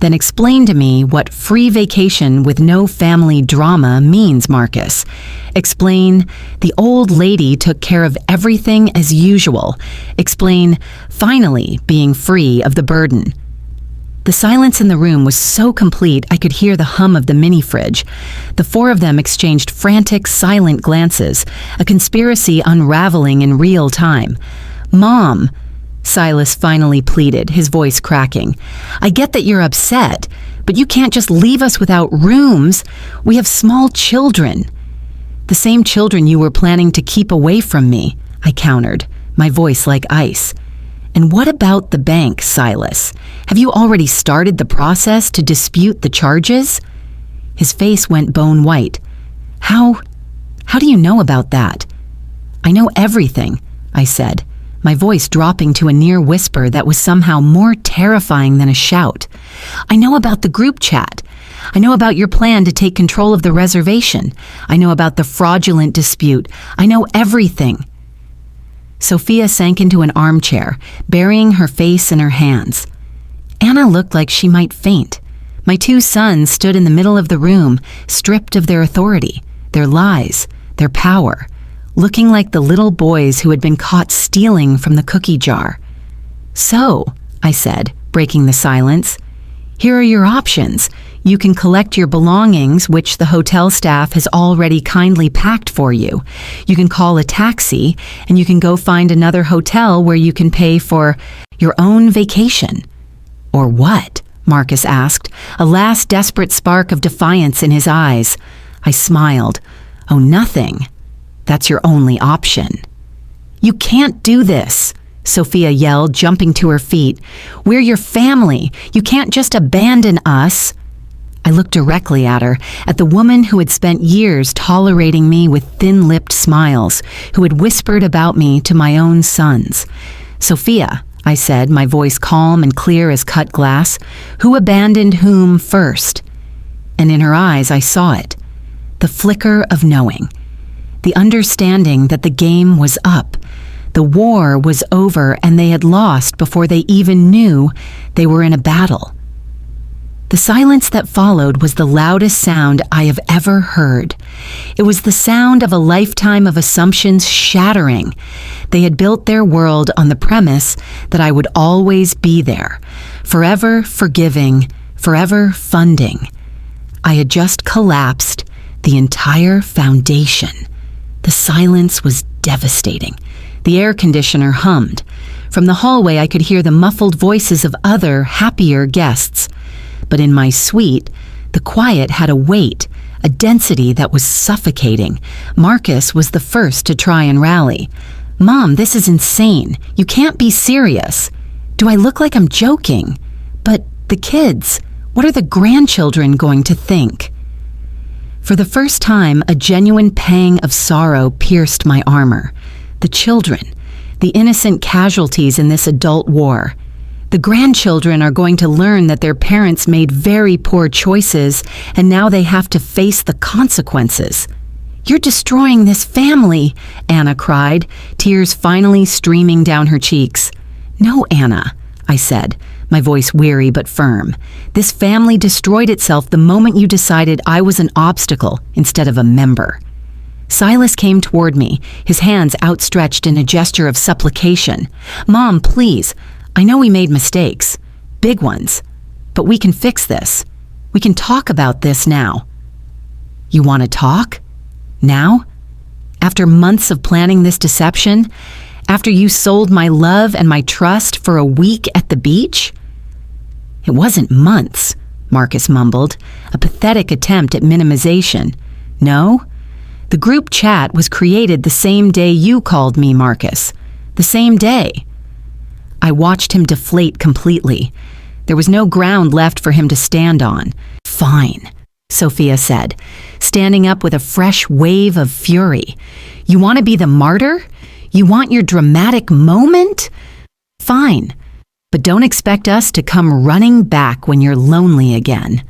"Then explain to me what free vacation with no family drama means, Marcus. Explain the old lady took care of everything as usual. Explain finally being free of the burden." The silence in the room was so complete I could hear the hum of the mini-fridge. The four of them exchanged frantic, silent glances, a conspiracy unraveling in real time. "Mom," Silas finally pleaded, his voice cracking, "I get that you're upset, but you can't just leave us without rooms. We have small children." "The same children you were planning to keep away from me," I countered, my voice like ice. "And what about the bank, Silas? Have you already started the process to dispute the charges?" His face went bone white. How do you know about that?" "I know everything," I said, my voice dropping to a near whisper that was somehow more terrifying than a shout. "I know about the group chat. I know about your plan to take control of the reservation. I know about the fraudulent dispute. I know everything." Sophia sank into an armchair, burying her face in her hands. Anna looked like she might faint. My two sons stood in the middle of the room, stripped of their authority, their lies, their power, looking like the little boys who had been caught stealing from the cookie jar. "So," I said, breaking the silence, "here are your options. You can collect your belongings, which the hotel staff has already kindly packed for you. You can call a taxi, and you can go find another hotel where you can pay for your own vacation." "Or what?" Marcus asked, a last desperate spark of defiance in his eyes. I smiled. "Oh, nothing. That's your only option." "You can't do this," Sophia yelled, jumping to her feet. "We're your family. You can't just abandon us." I looked directly at her, at the woman who had spent years tolerating me with thin-lipped smiles, who had whispered about me to my own sons. "Sophia," I said, my voice calm and clear as cut glass, "who abandoned whom first?" And in her eyes I saw it, the flicker of knowing, the understanding that the game was up. The war was over and they had lost before they even knew they were in a battle. The silence that followed was the loudest sound I have ever heard. It was the sound of a lifetime of assumptions shattering. They had built their world on the premise that I would always be there, forever forgiving, forever funding. I had just collapsed the entire foundation. The silence was devastating. The air conditioner hummed. From the hallway I could hear the muffled voices of other, happier guests. But in my suite, the quiet had a weight, a density that was suffocating. Marcus was the first to try and rally. "Mom, this is insane. You can't be serious. Do I look like I'm joking? But the kids, what are the grandchildren going to think?" For the first time, a genuine pang of sorrow pierced my armor. The children, the innocent casualties in this adult war. The grandchildren are going to learn that their parents made very poor choices, and now they have to face the consequences. "You're destroying this family," Anna cried, tears finally streaming down her cheeks. "No, Anna," I said, my voice weary but firm. "This family destroyed itself the moment you decided I was an obstacle instead of a member." Silas came toward me, his hands outstretched in a gesture of supplication. "Mom, please. I know we made mistakes, big ones, but we can fix this. We can talk about this now." "You want to talk? Now? After months of planning this deception? After you sold my love and my trust for a week at the beach?" "It wasn't months," Marcus mumbled, a pathetic attempt at minimization. "No? The group chat was created the same day you called me, Marcus. The same day." I watched him deflate completely. There was no ground left for him to stand on. "Fine," Sophia said, standing up with a fresh wave of fury. "You want to be the martyr? You want your dramatic moment? Fine, but don't expect us to come running back when you're lonely again."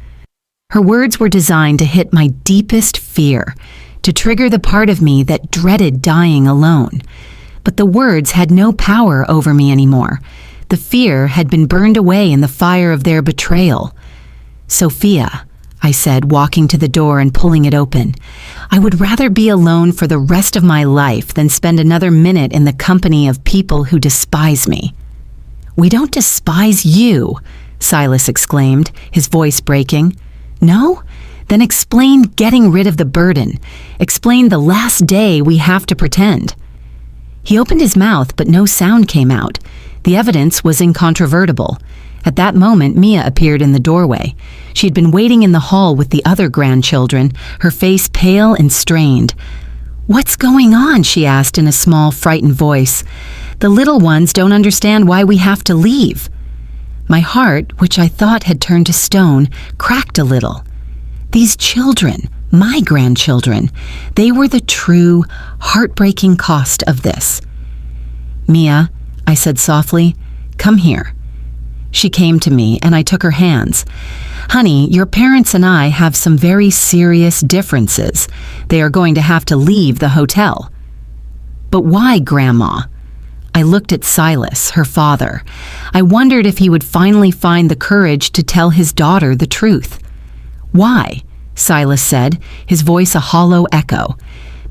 Her words were designed to hit my deepest fear, to trigger the part of me that dreaded dying alone. But the words had no power over me anymore. The fear had been burned away in the fire of their betrayal. "Sophia," I said, walking to the door and pulling it open, "I would rather be alone for the rest of my life than spend another minute in the company of people who despise me." "We don't despise you," Silas exclaimed, his voice breaking. "No? Then explain getting rid of the burden. Explain the last day we have to pretend." He opened his mouth, but no sound came out. The evidence was incontrovertible. At that moment, Mia appeared in the doorway. She had been waiting in the hall with the other grandchildren, her face pale and strained. "What's going on?" she asked in a small, frightened voice. "The little ones don't understand why we have to leave." My heart, which I thought had turned to stone, cracked a little. These children, my grandchildren, they were the true, heartbreaking cost of this. "Mia," I said softly, "come here." She came to me and I took her hands. "Honey, your parents and I have some very serious differences. They are going to have to leave the hotel." "But why, Grandma?" I looked at Silas, her father. I wondered if he would finally find the courage to tell his daughter the truth. "Why?" Silas said, his voice a hollow echo.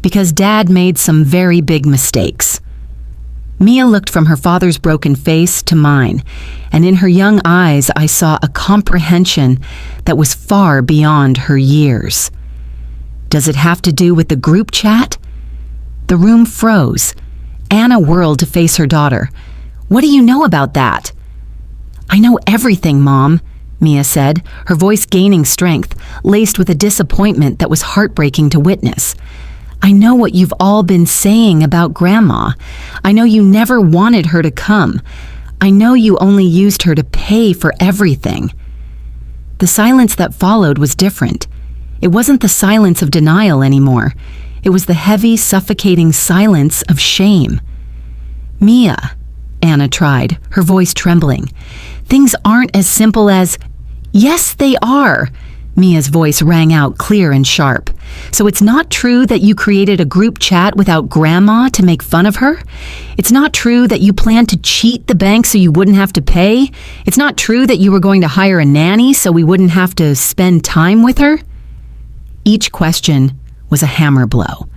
"Because Dad made some very big mistakes." Mia looked from her father's broken face to mine, and in her young eyes I saw a comprehension that was far beyond her years. "Does it have to do with the group chat?" The room froze. Anna whirled to face her daughter. "What do you know about that?" "I know everything, Mom," Mia said, her voice gaining strength, laced with a disappointment that was heartbreaking to witness. I know what you've all been saying about Grandma. I know you never wanted her to come. I know you only used her to pay for everything." The silence that followed was different. It wasn't the silence of denial anymore. It was the heavy, suffocating silence of shame. "Mia," Anna tried, her voice trembling. "Things aren't as simple as—" "Yes, they are." Mia's voice rang out clear and sharp. "So it's not true that you created a group chat without Grandma to make fun of her? It's not true that you planned to cheat the bank so you wouldn't have to pay? It's not true that you were going to hire a nanny so we wouldn't have to spend time with her?" Each question was a hammer blow.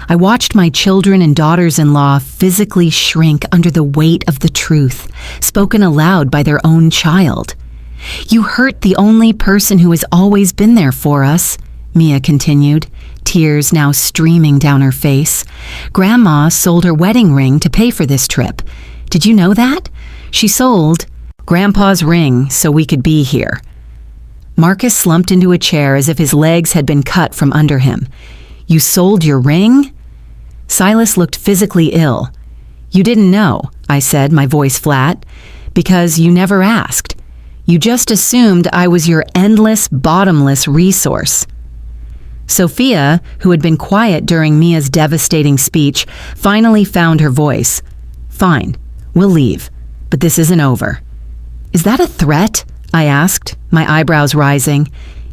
I watched my children and daughters-in-law physically shrink under the weight of the truth, spoken aloud by their own child. "You hurt the only person who has always been there for us," Mia continued, tears now streaming down her face. "Grandma sold her wedding ring to pay for this trip. Did you know that? She sold Grandpa's ring so we could be here." Marcus slumped into a chair as if his legs had been cut from under him. "You sold your ring?" Silas looked physically ill. "You didn't know," I said, my voice flat, "because you never asked. You just assumed I was your endless, bottomless resource." Sophia, who had been quiet during Mia's devastating speech, finally found her voice. "Fine, we'll leave, but this isn't over." "Is that a threat?" I asked, my eyebrows rising.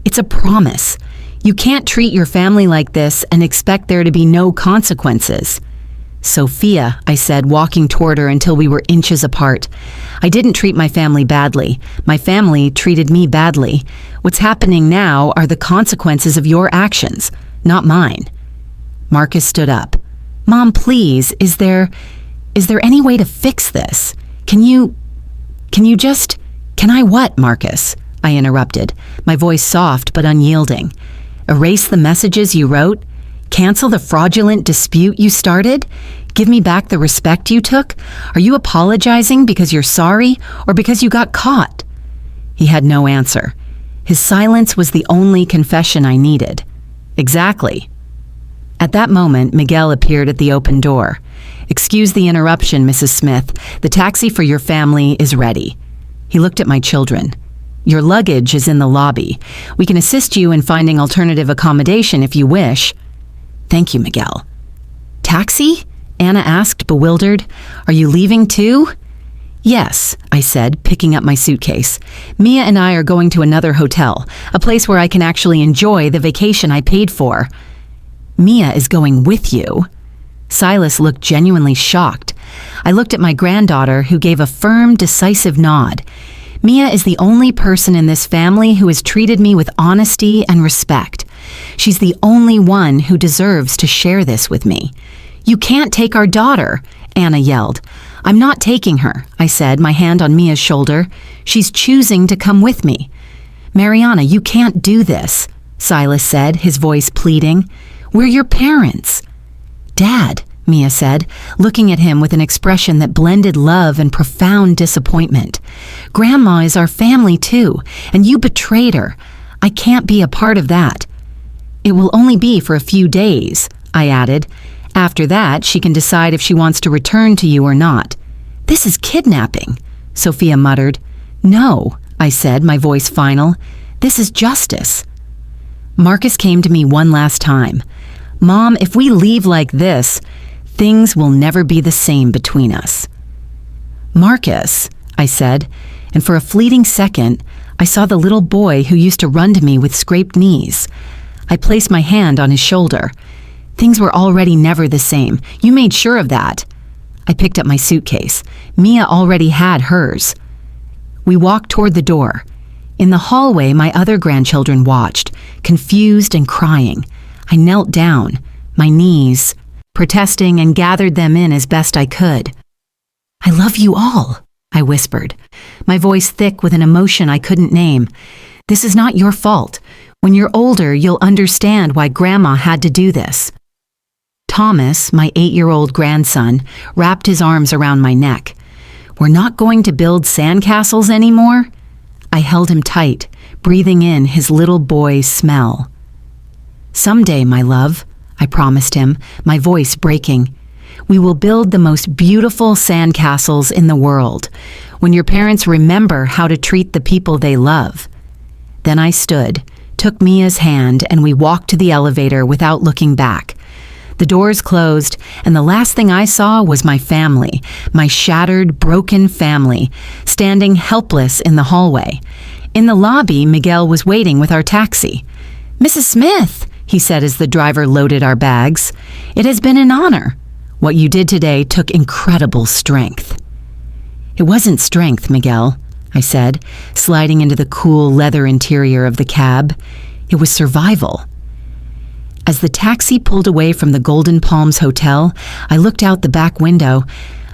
"It's a promise. You can't treat your family like this and expect there to be no consequences." "Sophia," I said, walking toward her until we were inches apart. "I didn't treat my family badly. My family treated me badly. What's happening now are the consequences of your actions, not mine." Marcus stood up. "Mom, please, is there any way to fix this? Can I what, Marcus?" I interrupted, my voice soft but unyielding. "Erase the messages you wrote? Cancel the fraudulent dispute you started? Give me back the respect you took? Are you apologizing because you're sorry or because you got caught?" He had no answer. His silence was the only confession I needed. "Exactly." At that moment, Miguel appeared at the open door. "Excuse the interruption, Mrs. Smith. The taxi for your family is ready." He looked at my children. "Your luggage is in the lobby. We can assist you in finding alternative accommodation if you wish." "Thank you, Miguel." "Taxi?" Anna asked, bewildered. "Are you leaving too?" "Yes," I said, picking up my suitcase. "Mia and I are going to another hotel, a place where I can actually enjoy the vacation I paid for." "Mia is going with you?" Silas looked genuinely shocked. I looked at my granddaughter, who gave a firm, decisive nod. "Mia is the only person in this family who has treated me with honesty and respect. She's the only one who deserves to share this with me." "You can't take our daughter," Anna yelled. "I'm not taking her," I said, my hand on Mia's shoulder. "She's choosing to come with me." "Mariana, you can't do this," Silas said, his voice pleading. "We're your parents." "Dad," Mia said, looking at him with an expression that blended love and profound disappointment. "Grandma is our family too, and you betrayed her. I can't be a part of that." "It will only be for a few days," I added. "After that, she can decide if she wants to return to you or not." "This is kidnapping," Sophia muttered. "No," I said, my voice final. "This is justice." Marcus came to me one last time. "Mom, if we leave like this, things will never be the same between us." "Marcus," I said, and for a fleeting second, I saw the little boy who used to run to me with scraped knees. I placed my hand on his shoulder. "Things were already never the same. You made sure of that." I picked up my suitcase. Mia already had hers. We walked toward the door. In the hallway, my other grandchildren watched, confused and crying. I knelt down, my knees, protesting, and gathered them in as best I could. "I love you all," I whispered, my voice thick with an emotion I couldn't name. "This is not your fault. When you're older, you'll understand why Grandma had to do this." Thomas, my 8-year-old grandson, wrapped his arms around my neck. "We're not going to build sandcastles anymore?" I held him tight, breathing in his little boy's smell. "Someday, my love," I promised him, my voice breaking. "We will build the most beautiful sandcastles in the world, when your parents remember how to treat the people they love." Then I stood, took Mia's hand, and we walked to the elevator without looking back. The doors closed, and the last thing I saw was my family, my shattered, broken family, standing helpless in the hallway. In the lobby, Miguel was waiting with our taxi. "Mrs. Smith," he said as the driver loaded our bags, "it has been an honor. What you did today took incredible strength." "It wasn't strength, Miguel," I said, sliding into the cool leather interior of the cab. "It was survival." As the taxi pulled away from the Golden Palms Hotel, I looked out the back window.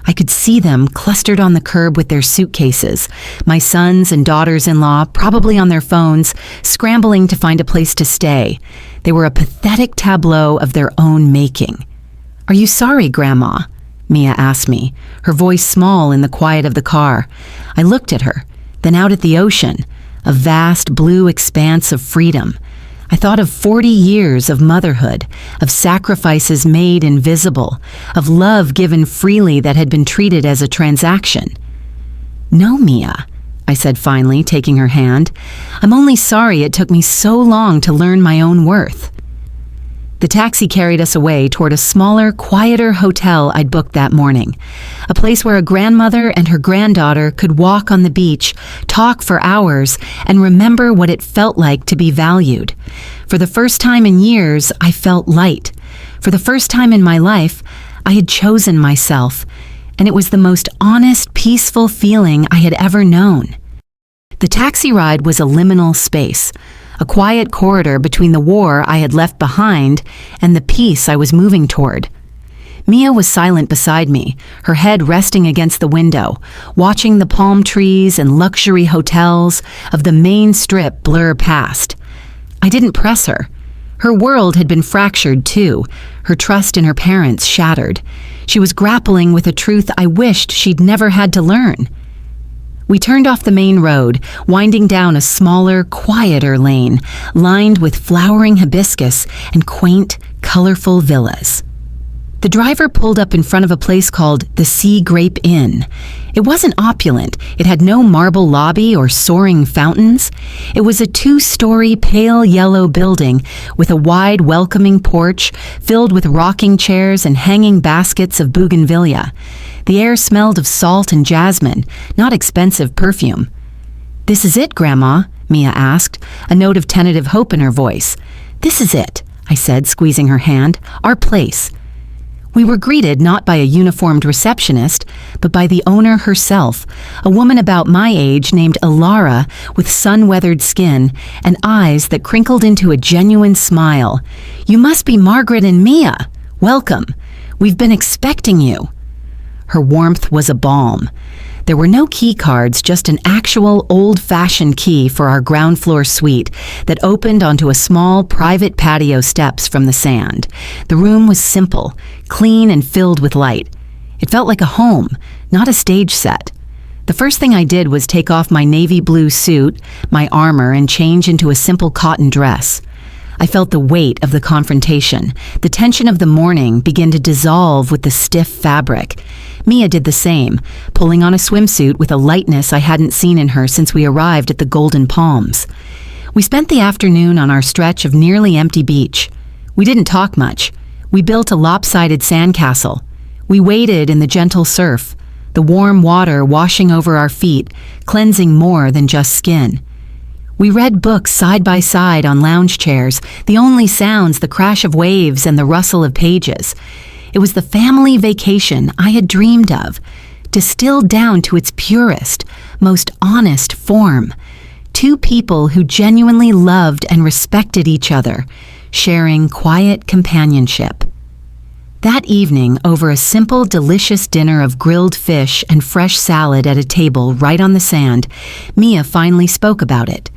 I could see them clustered on the curb with their suitcases, my sons and daughters-in-law probably on their phones, scrambling to find a place to stay. They were a pathetic tableau of their own making. "Are you sorry, Grandma?" Mia asked me, her voice small in the quiet of the car. I looked at her, then out at the ocean, a vast blue expanse of freedom. I thought of 40 years of motherhood, of sacrifices made invisible, of love given freely that had been treated as a transaction. "No, Mia," I said finally, taking her hand. "I'm only sorry it took me so long to learn my own worth." The taxi carried us away toward a smaller, quieter hotel I'd booked that morning, a place where a grandmother and her granddaughter could walk on the beach, talk for hours, and remember what it felt like to be valued. For the first time in years, I felt light. For the first time in my life, I had chosen myself, and it was the most honest, peaceful feeling I had ever known. The taxi ride was a liminal space, a quiet corridor between the war I had left behind and the peace I was moving toward. Mia was silent beside me, her head resting against the window, watching the palm trees and luxury hotels of the main strip blur past. I didn't press her. Her world had been fractured too, her trust in her parents shattered. She was grappling with a truth I wished she'd never had to learn. We turned off the main road, winding down a smaller, quieter lane, lined with flowering hibiscus and quaint, colorful villas. The driver pulled up in front of a place called the Sea Grape Inn. It wasn't opulent. It had no marble lobby or soaring fountains. It was a 2-story pale yellow building with a wide, welcoming porch filled with rocking chairs and hanging baskets of bougainvillea. The air smelled of salt and jasmine, not expensive perfume. "This is it, Grandma?" Mia asked, a note of tentative hope in her voice. "This is it," I said, squeezing her hand. "Our place." We were greeted not by a uniformed receptionist, but by the owner herself, a woman about my age named Alara with sun-weathered skin and eyes that crinkled into a genuine smile. "You must be Margaret and Mia. Welcome. We've been expecting you." Her warmth was a balm. There were no key cards, just an actual old-fashioned key for our ground floor suite that opened onto a small private patio steps from the sand. The room was simple, clean and filled with light. It felt like a home, not a stage set. The first thing I did was take off my navy blue suit, my armor, and change into a simple cotton dress. I felt the weight of the confrontation, the tension of the morning begin to dissolve with the stiff fabric. Mia did the same, pulling on a swimsuit with a lightness I hadn't seen in her since we arrived at the Golden Palms. We spent the afternoon on our stretch of nearly empty beach. We didn't talk much. We built a lopsided sandcastle. We waded in the gentle surf, the warm water washing over our feet, cleansing more than just skin. We read books side by side on lounge chairs, the only sounds the crash of waves and the rustle of pages. It was the family vacation I had dreamed of, distilled down to its purest, most honest form. Two people who genuinely loved and respected each other, sharing quiet companionship. That evening, over a simple, delicious dinner of grilled fish and fresh salad at a table right on the sand, Mia finally spoke about it.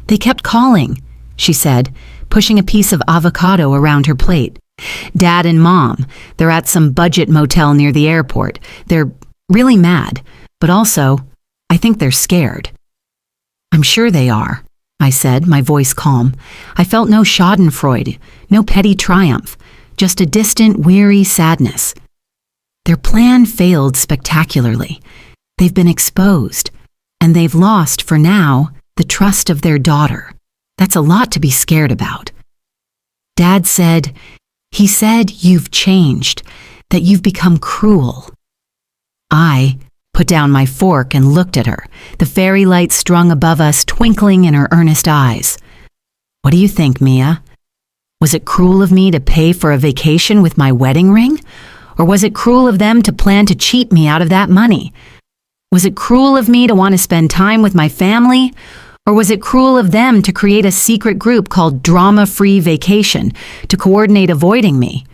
"They kept calling," she said, pushing a piece of avocado around her plate. "Dad and Mom, they're at some budget motel near the airport. They're really mad, but also, I think they're scared." "I'm sure they are," I said, my voice calm. I felt no schadenfreude, no petty triumph, just a distant, weary sadness. Their plan failed spectacularly. They've been exposed, and they've lost, for now, the trust of their daughter. That's a lot to be scared about. Dad said, he said you've changed, that you've become cruel. I put down my fork and looked at her, the fairy light strung above us twinkling in her earnest eyes. What do you think, Mia? Was it cruel of me to pay for a vacation with my wedding ring? Or was it cruel of them to plan to cheat me out of that money? Was it cruel of me to want to spend time with my family? Or was it cruel of them to create a secret group called Drama-Free Vacation to coordinate avoiding me?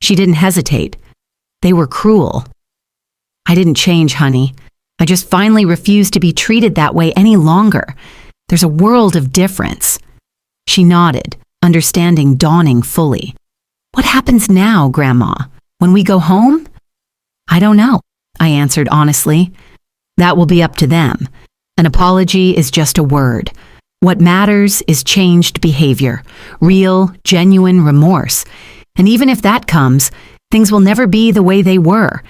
She didn't hesitate. They were cruel. I didn't change, honey. I just finally refused to be treated that way any longer. There's a world of difference. She nodded, understanding dawning fully. What happens now, Grandma? When we go home? I don't know, I answered honestly. That will be up to them. An apology is just a word. What matters is changed behavior, real, genuine remorse. And even if that comes, things will never be the way they were.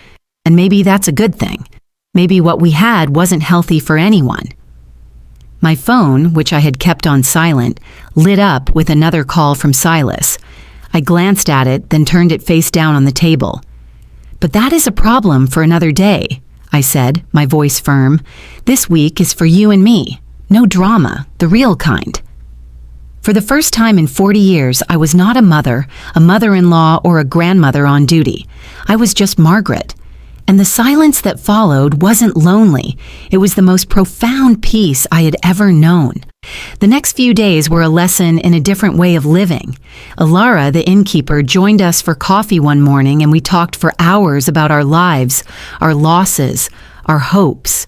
And maybe that's a good thing. Maybe what we had wasn't healthy for anyone. My phone, which I had kept on silent, lit up with another call from Silas. I glanced at it, then turned it face down on the table. But that is a problem for another day, I said, my voice firm. This week is for you and me. No drama, the real kind. For the first time in 40 years, I was not a mother-in-law, or a grandmother on duty. I was just Margaret. And the silence that followed wasn't lonely. It was the most profound peace I had ever known. The next few days were a lesson in a different way of living. Alara, the innkeeper, joined us for coffee one morning, and we talked for hours about our lives, our losses, our hopes.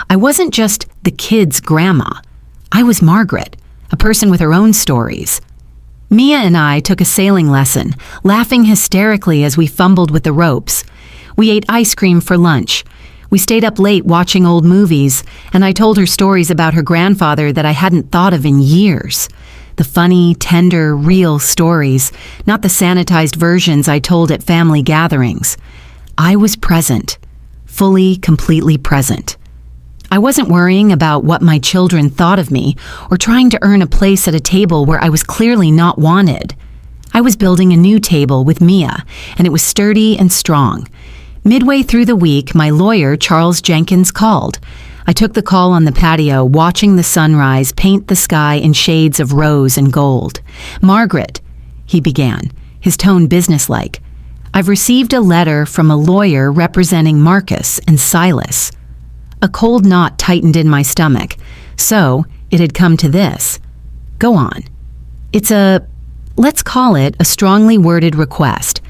I wasn't just the kids' grandma. I was Margaret, a person with her own stories. Mia and I took a sailing lesson, laughing hysterically as we fumbled with the ropes. We ate ice cream for lunch. We stayed up late watching old movies, and I told her stories about her grandfather that I hadn't thought of in years. The funny, tender, real stories, not the sanitized versions I told at family gatherings. I was present, fully, completely present. I wasn't worrying about what my children thought of me or trying to earn a place at a table where I was clearly not wanted. I was building a new table with Mia, and it was sturdy and strong. Midway through the week, my lawyer, Charles Jenkins, called. I took the call on the patio, watching the sunrise paint the sky in shades of rose and gold. Margaret, he began, his tone businesslike. I've received a letter from a lawyer representing Marcus and Silas. A cold knot tightened in my stomach. So, it had come to this. Go on. It's let's call it a strongly worded request.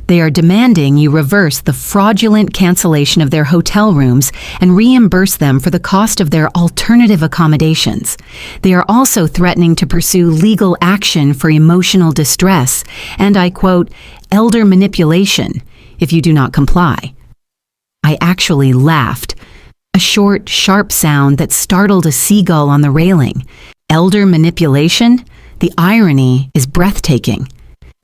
They are demanding you reverse the fraudulent cancellation of their hotel rooms and reimburse them for the cost of their alternative accommodations. They are also threatening to pursue legal action for emotional distress and, I quote, elder manipulation, if you do not comply. I actually laughed. A short, sharp sound that startled a seagull on the railing. Elder manipulation? The irony is breathtaking.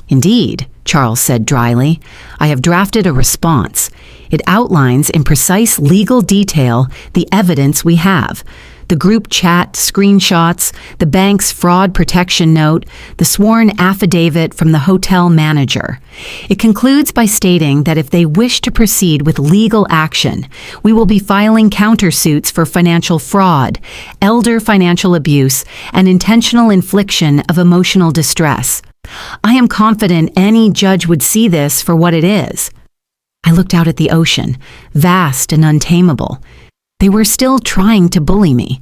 Indeed, Charles said dryly, I have drafted a response. It outlines in precise legal detail the evidence we have. The group chat, screenshots, the bank's fraud protection note, the sworn affidavit from the hotel manager. It concludes by stating that if they wish to proceed with legal action, we will be filing countersuits for financial fraud, elder financial abuse, and intentional infliction of emotional distress. I am confident any judge would see this for what it is. I looked out at the ocean, vast and untamable. They were still trying to bully me.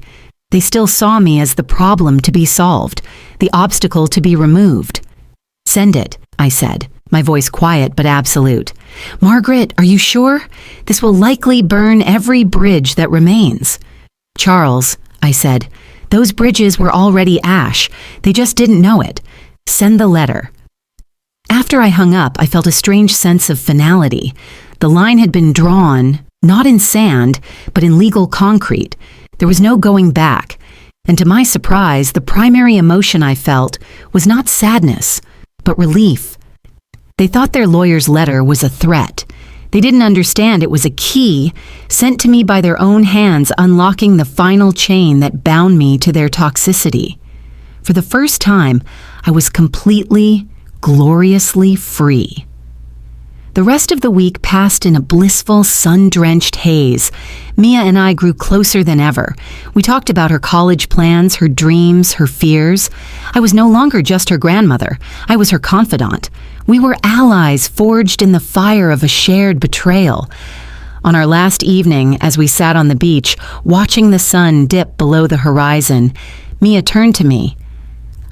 They still saw me as the problem to be solved, the obstacle to be removed. Send it, I said, my voice quiet but absolute. Margaret, are you sure? This will likely burn every bridge that remains. Charles, I said, those bridges were already ash. They just didn't know it. Send the letter. After I hung up, I felt a strange sense of finality. The line had been drawn, not in sand, but in legal concrete. There was no going back. And to my surprise, the primary emotion I felt was not sadness, but relief. They thought their lawyer's letter was a threat. They didn't understand it was a key sent to me by their own hands, unlocking the final chain that bound me to their toxicity. For the first time, I was completely, gloriously free. The rest of the week passed in a blissful, sun-drenched haze. Mia and I grew closer than ever. We talked about her college plans, her dreams, her fears. I was no longer just her grandmother. I was her confidant. We were allies forged in the fire of a shared betrayal. On our last evening, as we sat on the beach, watching the sun dip below the horizon, Mia turned to me.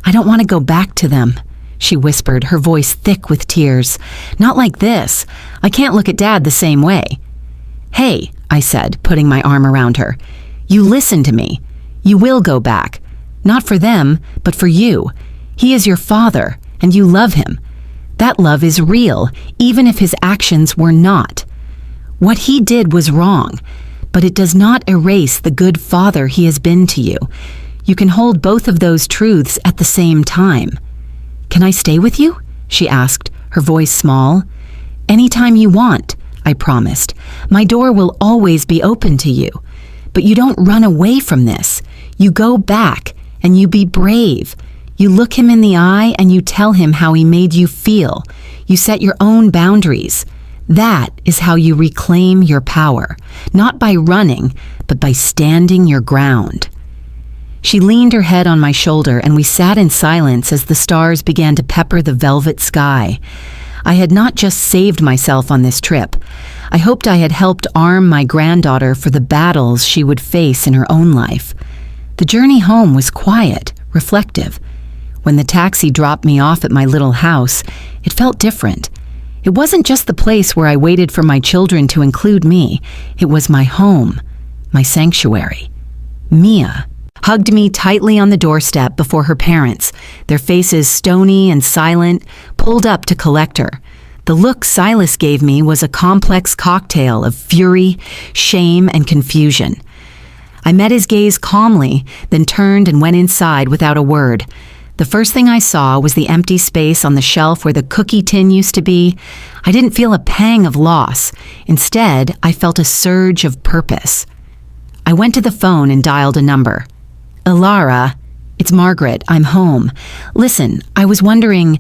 "I don't want to go back to them," she whispered, her voice thick with tears. "Not like this. I can't look at Dad the same way." "Hey," I said, putting my arm around her. "You listen to me. You will go back. Not for them, but for you. He is your father, and you love him. That love is real, even if his actions were not. What he did was wrong, but it does not erase the good father he has been to you. You can hold both of those truths at the same time." "Can I stay with you?" she asked, her voice small. "Anytime you want," I promised. "My door will always be open to you. But you don't run away from this. You go back, and you be brave. You look him in the eye and you tell him how he made you feel. You set your own boundaries. That is how you reclaim your power, not by running, but by standing your ground." She leaned her head on my shoulder and we sat in silence as the stars began to pepper the velvet sky. I had not just saved myself on this trip. I hoped I had helped arm my granddaughter for the battles she would face in her own life. The journey home was quiet, reflective. When the taxi dropped me off at my little house, it felt different. It wasn't just the place where I waited for my children to include me. It was my home, my sanctuary. Mia hugged me tightly on the doorstep before her parents, their faces stony and silent, pulled up to collect her. The look Silas gave me was a complex cocktail of fury, shame, and confusion. I met his gaze calmly, then turned and went inside without a word. The first thing I saw was the empty space on the shelf where the cookie tin used to be. I didn't feel a pang of loss. Instead, I felt a surge of purpose. I went to the phone and dialed a number. "Ilara, it's Margaret. I'm home. Listen, I was wondering,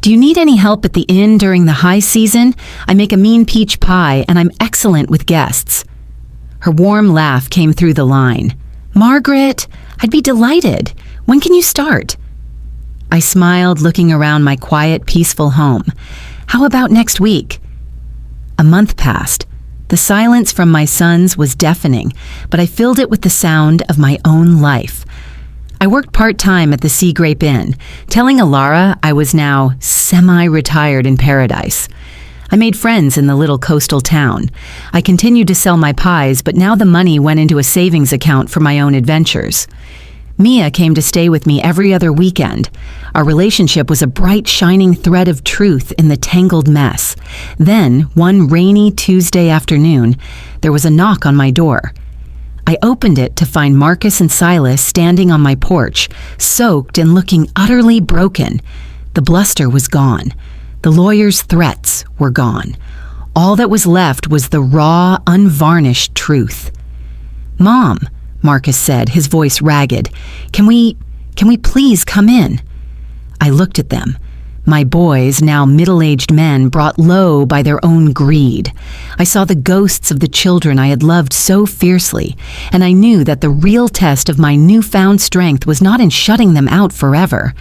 do you need any help at the inn during the high season? I make a mean peach pie and I'm excellent with guests." Her warm laugh came through the line. "Margaret, I'd be delighted. When can you start?" I smiled, looking around my quiet, peaceful home. "How about next week?" A month passed. The silence from my sons was deafening, but I filled it with the sound of my own life. I worked part-time at the Sea Grape Inn, telling Ilara I was now semi-retired in paradise. I made friends in the little coastal town. I continued to sell my pies, but now the money went into a savings account for my own adventures. Mia came to stay with me every other weekend. Our relationship was a bright, shining thread of truth in the tangled mess. Then, one rainy Tuesday afternoon, there was a knock on my door. I opened it to find Marcus and Silas standing on my porch, soaked and looking utterly broken. The bluster was gone. The lawyer's threats were gone. All that was left was the raw, unvarnished truth. "Mom," Marcus said, his voice ragged, Can we please come in?" I looked at them. My boys, now middle-aged men, brought low by their own greed. I saw the ghosts of the children I had loved so fiercely, and I knew that the real test of my newfound strength was not in shutting them out forever,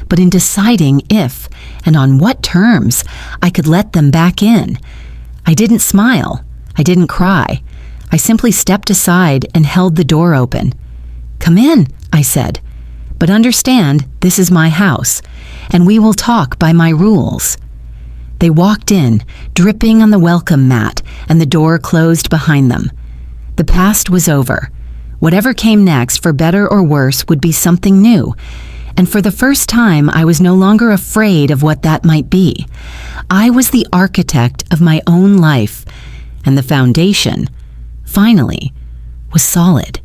but in deciding if, and on what terms, I could let them back in. I didn't smile. I didn't cry. I simply stepped aside and held the door open. "Come in," I said. "But understand, this is my house, and we will talk by my rules." They walked in, dripping on the welcome mat, and the door closed behind them. The past was over. Whatever came next, for better or worse, would be something new. And for the first time, I was no longer afraid of what that might be. I was the architect of my own life, and the foundation, finally, was solid.